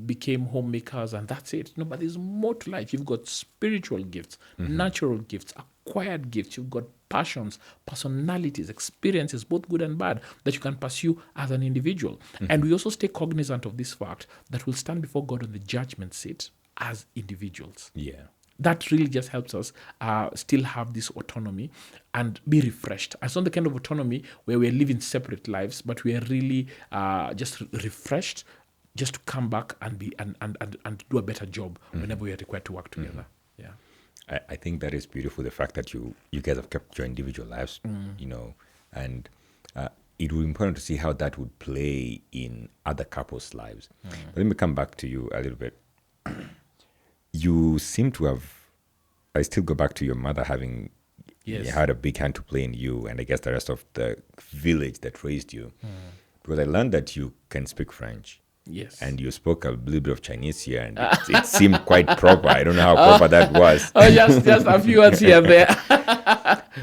S1: became homemakers, and that's it. But there's more to life. You've got spiritual gifts, natural gifts, acquired gifts. You've got passions, personalities, experiences, both good and bad, that you can pursue as an individual. And we also stay cognizant of this fact that we'll stand before God on the judgment seat as individuals.
S2: Yeah.
S1: That really just helps us still have this autonomy and be refreshed. It's not the kind of autonomy where we're living separate lives, but we are really just refreshed, just to come back and be and do a better job whenever we are required to work together. Yeah.
S2: I think that is beautiful, the fact that you guys have kept your individual lives, and it would be important to see how that would play in other couples' lives. But let me come back to you a little bit. You seem to have, I still go back to your mother having had a big hand to play in you, and I guess the rest of the village that raised you. Because I learned that you can speak French.
S1: Yes.
S2: And you spoke a little bit of Chinese here, and it seemed quite proper. I don't know how proper that was.
S1: Just a few words here and there.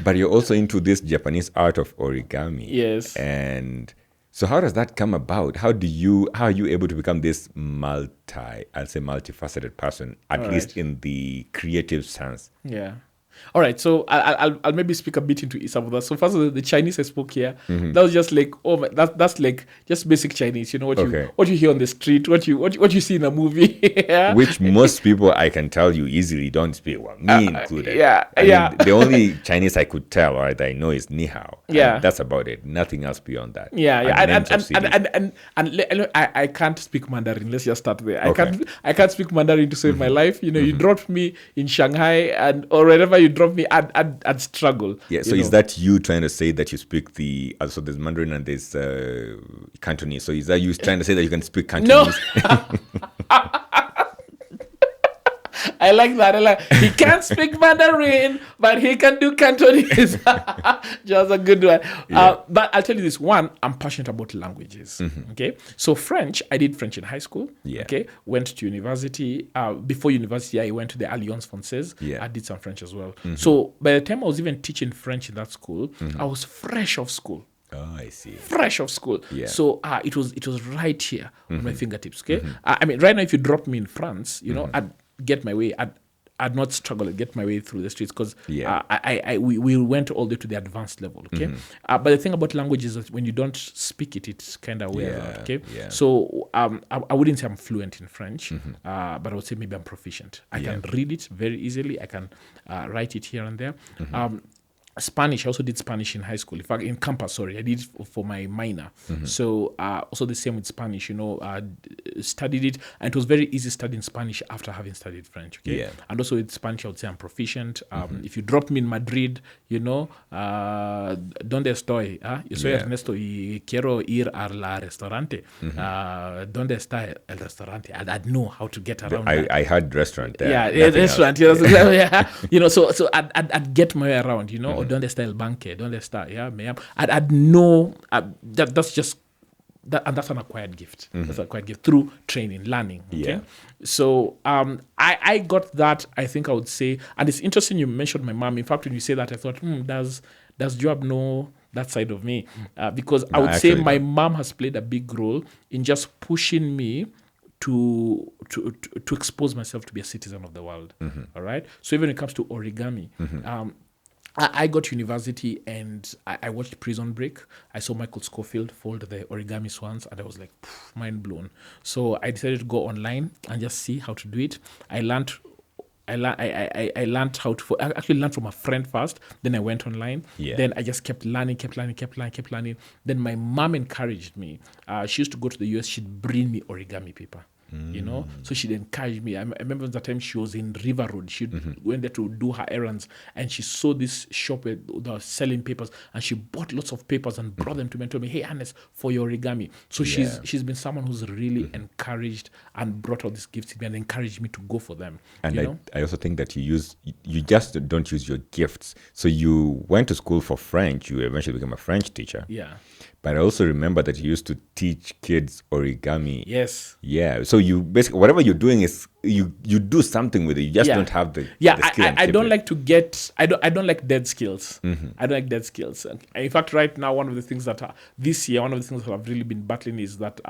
S2: But you're also into this Japanese art of origami.
S1: Yes.
S2: And so how does that come about? How are you able to become this multifaceted person, at least in the creative sense?
S1: Yeah. All right, so I'll maybe speak a bit into some of that. So first of all, the Chinese I spoke here, that was just like that's like just basic Chinese. You know what you hear on the street, what you see in a movie,
S2: which most people I can tell you easily don't speak. Well, me included.
S1: I mean,
S2: the only Chinese I could tell or that I know is ni hao.
S1: Yeah,
S2: and that's about it. Nothing else beyond that.
S1: And I can't speak Mandarin. Let's just start there. I can't speak Mandarin to save my life. You know, you dropped me in Shanghai or wherever you drop me, I'd struggle.
S2: Yeah, so is that you trying to say that you speak so there's Mandarin and there's Cantonese. So is that you trying to say that you can speak Cantonese?
S1: No. I like that. He can't speak Mandarin, but he can do Cantonese. Just a good one. Yeah. But I'll tell you this. One, I'm passionate about languages. Okay. So French, I did French in high school.
S2: Yeah.
S1: Okay. Went to university. Before university, I went to the Alliance Française.
S2: Yeah.
S1: I did some French as well. So by the time I was even teaching French in that school, I was fresh off school.
S2: Oh, I see.
S1: Fresh off school.
S2: Yeah.
S1: So it was right here on my fingertips. Okay. I mean, right now, if you drop me in France, you know, I'd get my way. I'd not struggle to get my way through the streets because we went all the way to the advanced level. Okay, but the thing about language is that when you don't speak it, it's kind of weird out. Okay, so I wouldn't say I'm fluent in French, but I would say maybe I'm proficient. I can read it very easily. I can write it here and there. Spanish, I also did Spanish in high school. In fact, in campus, I did it for my minor. So also the same with Spanish, you know, studied it. And it was very easy studying Spanish after having studied French, okay?
S2: Yeah.
S1: And also with Spanish, I would say I'm proficient. If you drop me in Madrid, you know, ¿dónde estoy? Yo soy Ernesto y quiero ir a la restaurante. ¿Dónde está el restaurante? I'd know how to get around
S2: I had restaurant there.
S1: Yeah, restaurant. Yeah. You know, so I'd get my way around, you know, or ¿dónde está el banque? ¿Dónde está? Yeah, I'd know that's just that, and that's an acquired gift. That's an acquired gift through training, learning. Okay?
S2: Yeah.
S1: So I got that, I think I would say, and it's interesting you mentioned my mom. In fact, when you say that, I thought, does Joab know that side of me? Because I would say my mom has played a big role in just pushing me to expose myself to be a citizen of the world. All right. So even when it comes to origami, I got to university and I watched Prison Break. I saw Michael Scofield fold the origami swans and I was like, mind blown. So I decided to go online and just see how to do it. I learned how to. I actually learned from a friend first. Then I went online.
S2: Yeah.
S1: Then I just kept learning. Then my mom encouraged me. She used to go to the US. She'd bring me origami paper. You know, so she'd encourage me. I remember the time she was in River Road. She went there to do her errands, and she saw this shop where they were selling papers, and she bought lots of papers and brought them to me and told me, "Hey, Ernest, for your origami." So she's been someone who's really encouraged and brought all these gifts to me and encouraged me to go for them.
S2: And I also think that you just don't use your gifts. So you went to school for French. You eventually became a French teacher.
S1: Yeah.
S2: But I also remember that you used to teach kids origami.
S1: Yes.
S2: Yeah. So you basically, whatever you're doing is you do something with it. You just don't have the skill.
S1: I don't like to get. I don't like dead skills. I don't like dead skills. In fact, right now, one of the things that this year, one of the things that I've really been battling is that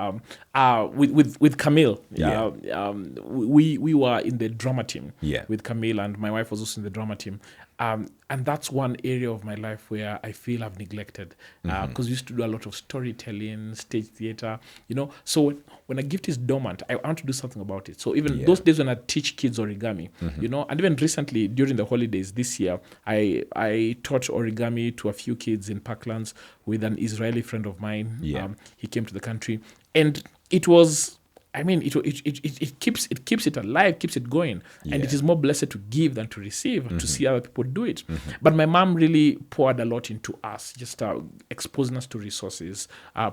S1: with Camille, we were in the drama team.
S2: Yeah.
S1: With Camille, and my wife was also in the drama team. And that's one area of my life where I feel I've neglected because we used to do a lot of storytelling, stage theater, you know. So when a gift is dormant, I want to do something about it. So even those days when I teach kids origami, you know, and even recently during the holidays this year, I taught origami to a few kids in Parklands with an Israeli friend of mine.
S2: Yeah.
S1: He came to the country, and it was I mean, it keeps it alive, keeps it going, and it is more blessed to give than to receive. To see other people do it, but my mom really poured a lot into us, just exposing us to resources,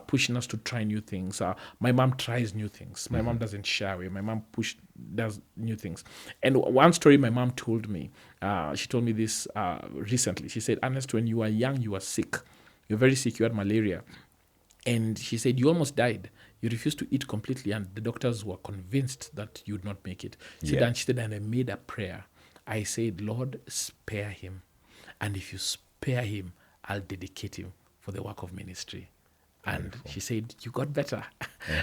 S1: pushing us to try new things. My mom tries new things. My mom doesn't shy away. My mom does new things. And one story my mom told me, she told me this recently. She said, Ernest, when you were young, you were sick. You're very sick. You had malaria, and she said you almost died. You refused to eat completely, and the doctors were convinced that you would not make it. She said, and I made a prayer. I said, Lord, spare him. And if you spare him, I'll dedicate him for the work of ministry. And wonderful. She said, you got better.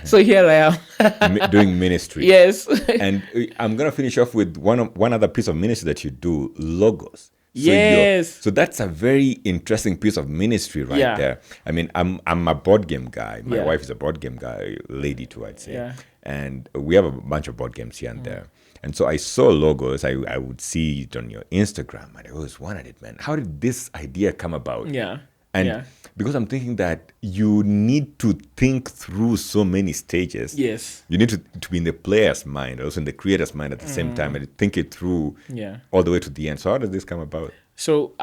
S1: So here I am.
S2: Doing ministry.
S1: Yes.
S2: And I'm going to finish off with one other piece of ministry that you do, logos. So
S1: yes.
S2: So that's a very interesting piece of ministry right there. I mean, I'm a board game guy. My wife is a board game guy, lady too, I'd say.
S1: Yeah.
S2: And we have a bunch of board games here and there. And so I saw logos. I would see it on your Instagram, and I always wanted it, man. How did this idea come about?
S1: Yeah.
S2: And because I'm thinking that you need to think through so many stages.
S1: Yes.
S2: You need to be in the player's mind, also in the creator's mind at the same time, and think it through all the way to the end. So how does this come about?
S1: So,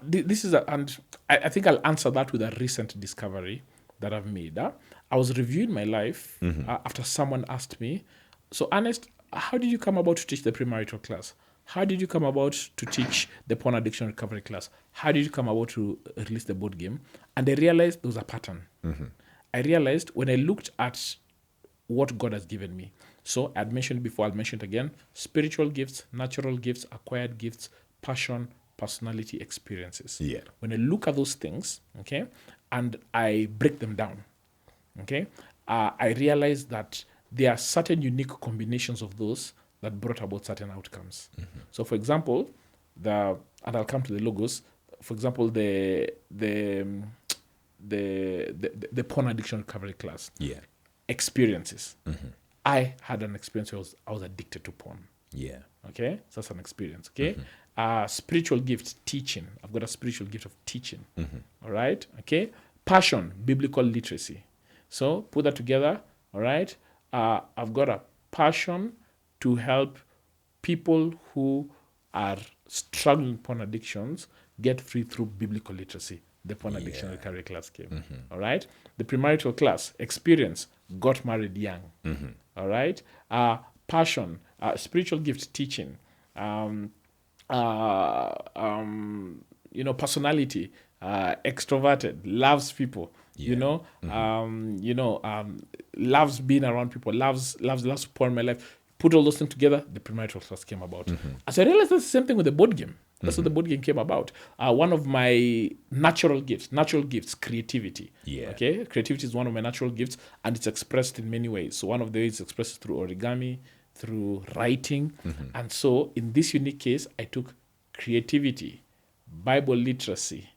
S1: this is, and I think I'll answer that with a recent discovery that I've made. I was reviewing my life after someone asked me, so Ernest, how did you come about to teach the premarital class? How did you come about to teach the porn addiction recovery class? How did you come about to release the board game? And I realized there was a pattern. I realized when I looked at what God has given me. So I'd mentioned before, I'll mention it again, spiritual gifts, natural gifts, acquired gifts, passion, personality, experiences.
S2: Yeah.
S1: When I look at those things, okay, and I break them down, okay, I realize that there are certain unique combinations of those that brought about certain outcomes. So, for example, and I'll come to the logos. For example, the porn addiction recovery class.
S2: Yeah.
S1: Experiences. I had an experience where I was addicted to porn.
S2: Yeah.
S1: Okay, so that's an experience. Okay, spiritual gifts, teaching. I've got a spiritual gift of teaching. All right. Okay, passion, biblical literacy. So put that together. All right. I've got a passion to help people who are struggling with porn addictions get free through biblical literacy. The porn addiction recovery class came. All right. The premarital class, experience, got married young. All right. Passion, spiritual gift, teaching, personality, extroverted, loves people, loves being around people, loves porn in my life. Put all those things together, the premarital class came about. So I realized that's the same thing with the board game. That's what the board game came about. One of my natural gifts, creativity.
S2: Yeah.
S1: Okay, creativity is one of my natural gifts, and it's expressed in many ways. So one of the ways it's expressed is through origami, through writing, and so in this unique case, I took creativity, Bible literacy,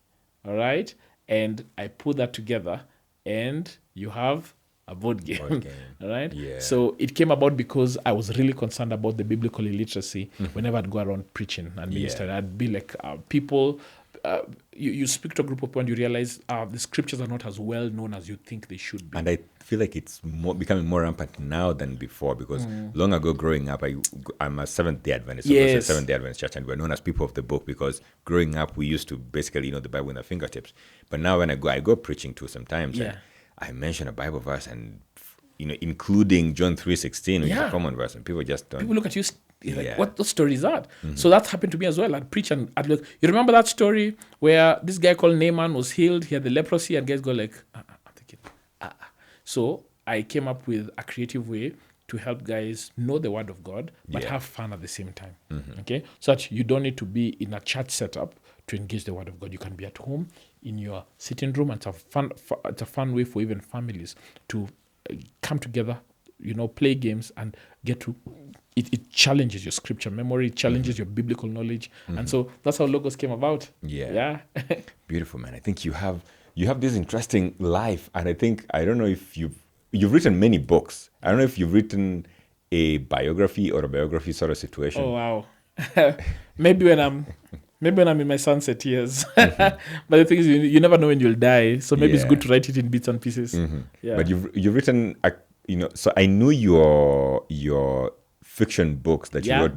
S1: all right, and I put that together, and you have a board game. All right.
S2: Yeah.
S1: So it came about because I was really concerned about the biblical illiteracy. Whenever I'd go around preaching and ministering, I'd be like, people. You speak to a group of people and you realize the scriptures are not as well known as you think they should be.
S2: And I feel like it's becoming more rampant now than before, because long ago growing up, I'm a Seventh-day Adventist. So
S1: Yes.
S2: a Seventh-day Adventist church, and we're known as people of the book because growing up we used to basically know the Bible in our fingertips. But now when I go preaching too sometimes.
S1: Yeah.
S2: And I mention a Bible verse, and including John 3:16, which is a common verse, and people just don't.
S1: People look at you like, what story is that? So that's happened to me as well. I'd preach and I'd look. You remember that story where this guy called Naaman was healed? He had the leprosy, and guys go like, I'm thinking, So I came up with a creative way to help guys know the word of God, but have fun at the same time. Okay, so that you don't need to be in a church setup to engage the word of God. You can be at home in your sitting room, and it's a fun way for even families to come together, play games and get to. It challenges your scripture memory, it challenges your biblical knowledge, and so that's how logos came about. Yeah.
S2: Beautiful, man. I think you have this interesting life, and I don't know if you've written many books. I don't know if you've written a biography or a biography sort of situation.
S1: Oh wow. Maybe when I'm in my sunset years. But the thing is, you never know when you'll die, so maybe it's good to write it in bits and pieces.
S2: But you've written so I knew your fiction books that you
S1: Yeah.
S2: wrote,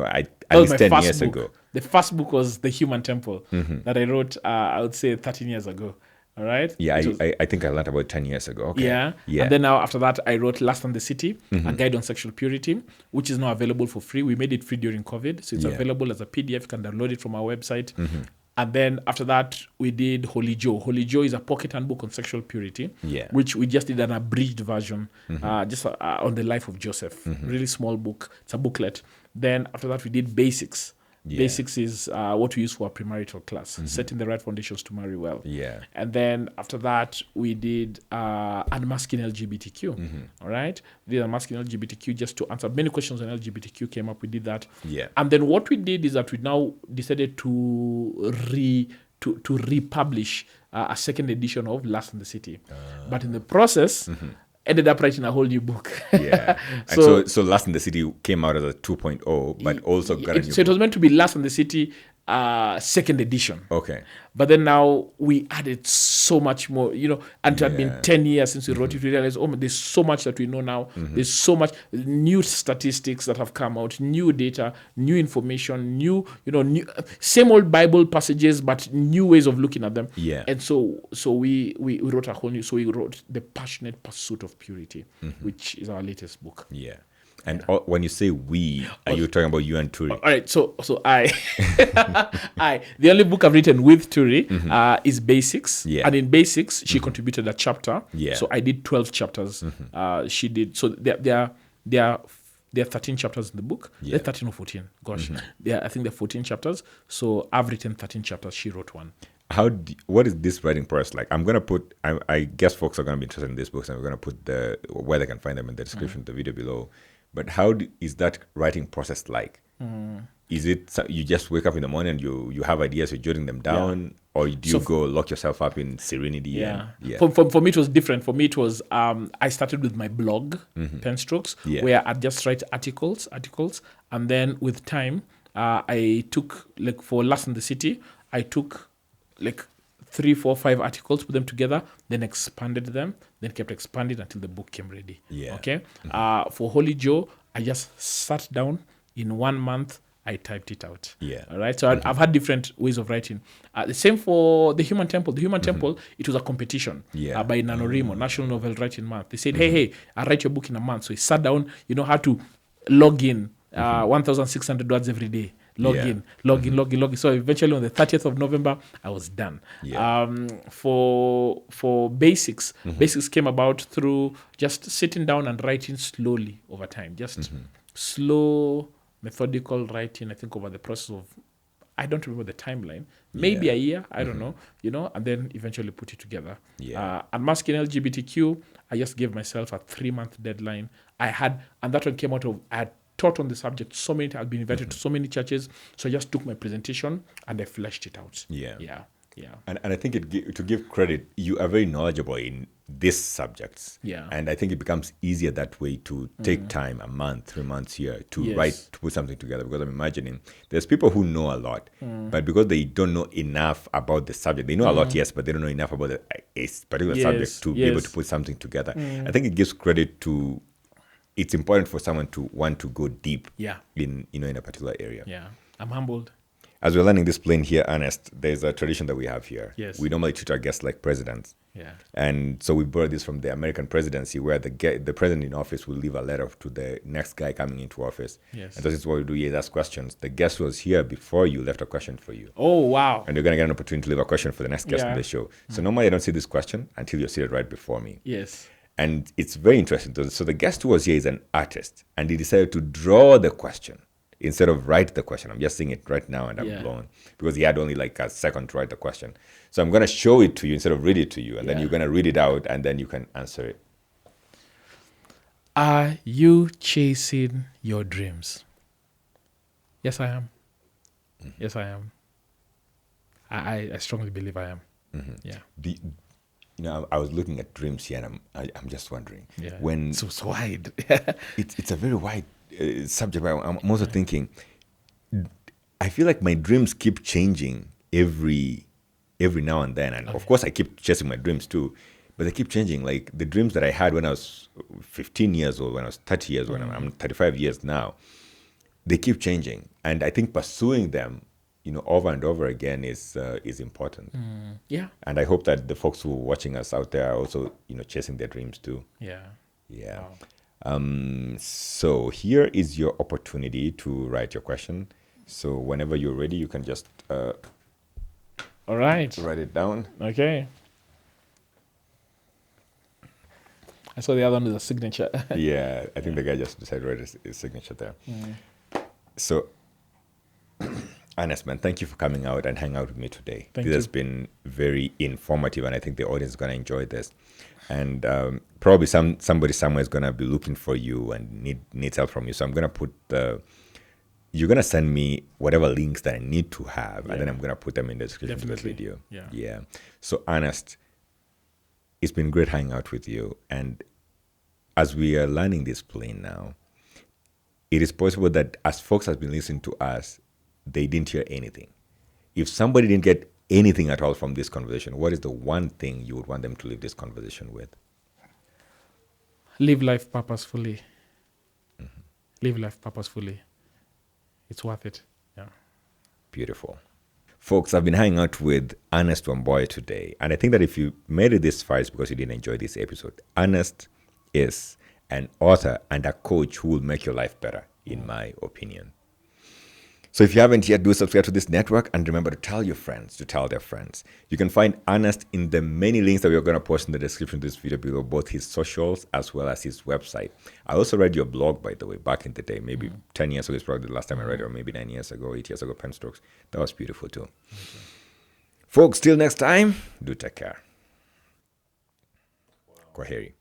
S2: at
S1: That was
S2: least
S1: my
S2: 10
S1: first
S2: years
S1: book.
S2: ago.
S1: The first book was The Human Temple that I wrote, I would say 13 years ago. All right?
S2: Yeah,
S1: It was-
S2: I think I learned about 10 years ago. Okay.
S1: Yeah.
S2: Yeah.
S1: And then now after that, I wrote Last on the City, a guide on sexual purity, which is now available for free. We made it free during COVID. So it's
S2: Yeah.
S1: available as a PDF. You can download it from our website. And then after that, we did Holy Joe. Holy Joe is a pocket handbook on sexual purity,
S2: Yeah.
S1: which we just did an abridged version, just on the life of Joseph. Really small book. It's a booklet. Then after that, we did Basics.
S2: Yeah.
S1: Basics is what we use for a premarital class, setting the right foundations to marry well.
S2: Yeah.
S1: And then after that, we did Unmasking LGBTQ. All right? We did Unmasking LGBTQ just to answer many questions on LGBTQ came up. We did that.
S2: Yeah.
S1: And then what we did is that we now decided to republish a second edition of Last in the City. But in the process, ended up writing a whole new book.
S2: Yeah. And so Last in the City came out as a 2.0, but also got a new
S1: So it was meant to be Last in the City second edition.
S2: Okay.
S1: But then now we added so much more, and it had been 10 years since we wrote it. We realized, there's so much that we know now. There's so much new statistics that have come out, new data, new information, new, same old Bible passages, but new ways of looking at them.
S2: Yeah.
S1: And so we wrote a whole new, so we wrote The Passionate Pursuit of Purity, which is our latest book.
S2: Yeah. And when you say we, are you talking about you and Turi?
S1: All right, so I, the only book I've written with Turi is Basics,
S2: Yeah.
S1: and in Basics she contributed a chapter.
S2: Yeah.
S1: So I did 12 chapters. She did. So there are 13 chapters in the book.
S2: Yeah.
S1: They're 13 or 14. Gosh, I think there are 14 chapters. So I've written 13 chapters. She wrote one.
S2: What is this writing process like? I'm gonna put. I guess folks are gonna be interested in these books, and we're gonna put where they can find them in the description of the video below. But is that writing process like? Is it you just wake up in the morning and you have ideas, you're jotting them down, or do you go lock yourself up in serenity?
S1: Yeah.
S2: Yeah.
S1: For me, it was different. For me, it was I started with my blog, Pen Strokes, where I'd just write articles, and then with time, I took for Last in the City, I took 3, 4, 5 articles, put them together, then expanded them, then kept expanding until the book came ready.
S2: Yeah.
S1: Okay. For Holy Joe, I just sat down in 1 month. I typed it out.
S2: Yeah.
S1: All right. So I've had different ways of writing. The same for The Human Temple. The Human Temple, it was a competition by NaNoWriMo, National Novel Writing Month. They said, hey, I'll write your book in a month. So he sat down, how to log in 1,600 words every day. Log in. So eventually on the 30th of November, I was done.
S2: Yeah.
S1: For Basics, Basics came about through just sitting down and writing slowly over time. Just slow, methodical writing, I think, over the process of, I don't remember the timeline, maybe a year, I don't know, and then eventually put it together.
S2: Yeah.
S1: Unmasking LGBTQ, I just gave myself a 3-month deadline. And that one came out of, I had taught on the subject so many times, I've been invited to so many churches, so I just took my presentation and I fleshed it out.
S2: Yeah.
S1: Yeah.
S2: And I think to give credit, you are very knowledgeable in these subjects.
S1: Yeah.
S2: And I think it becomes easier that way to take time, a month, 3 months here to write, to put something together. Because I'm imagining there's people who know a lot, but because they don't know enough about the subject, they know a lot, yes, but they don't know enough about a particular subject to be able to put something together. I think it gives credit to, it's important for someone to want to go deep in a particular area.
S1: Yeah. I'm humbled.
S2: As we're landing this plane here, Ernest, there's a tradition that we have here.
S1: Yes.
S2: We normally treat our guests like presidents.
S1: Yeah.
S2: And so we borrowed this from the American presidency, where the president in office will leave a letter to the next guy coming into office.
S1: Yes.
S2: And this is what we do here, is ask questions. The guest who was here before you left a question for you.
S1: Oh, wow.
S2: And you're going to get an opportunity to leave a question for the next guest on the show. So normally I don't see this question until you're seated right before me.
S1: Yes.
S2: And it's very interesting. So the guest who was here is an artist, and he decided to draw the question instead of write the question. I'm just seeing it right now, and I'm blown, because he had only a second to write the question. So I'm going to show it to you instead of read it to you, and then you're going to read it out, and then you can answer it.
S1: Are you chasing your dreams? Yes, I am. Yes, I am. I strongly believe I am. Yeah.
S2: I was looking at dreams here, and I'm just wondering when
S1: so wide.
S2: it's a very wide subject. But I'm also thinking, I feel like my dreams keep changing every now and then, and of course I keep chasing my dreams too. but they keep changing. Like the dreams that I had when I was 15 years old, when I was 30 years old, when I'm 35 years now, they keep changing. And I think pursuing them, over and over again is important.
S1: Yeah.
S2: And I hope that the folks who are watching us out there are also, chasing their dreams too.
S1: Yeah.
S2: Yeah.
S1: Wow.
S2: So here is your opportunity to write your question. So whenever you're ready, you can just
S1: All right.
S2: write it down.
S1: Okay. I saw the other one with a signature.
S2: Yeah, I think the guy just decided to write his signature there. So, Ernest, man, thank you for coming out and hanging out with me today.
S1: Thank
S2: This has
S1: you.
S2: been very informative, and I think the audience is going to enjoy this. And probably somebody somewhere is going to be looking for you and needs help from you. So I'm going to put you're going to send me whatever links that I need to have, and then I'm going to put them in the description of the
S1: Definitely.
S2: video.
S1: Yeah.
S2: So, Ernest, it's been great hanging out with you. And as we are landing this plane now, it is possible that as folks have been listening to us, they didn't hear anything. If somebody didn't get anything at all from this conversation, what is the one thing you would want them to leave this conversation with?
S1: Live life purposefully. Live life purposefully. It's worth it. Yeah.
S2: Beautiful. Folks, I've been hanging out with Ernest Wamboye today. And I think that if you made it this far, it's because you didn't enjoy this episode. Ernest is an author and a coach who will make your life better, in my opinion. So if you haven't yet, do subscribe to this network, and remember to tell your friends to tell their friends. You can find Ernest in the many links that we're going to post in the description of this video below, both his socials as well as his website. I also read your blog, by the way, back in the day, maybe 10 years ago is probably the last time I read it, or maybe 9 years ago, 8 years ago, Pen Strokes. That was beautiful too. Folks, till next time, do take care. Kwaheri.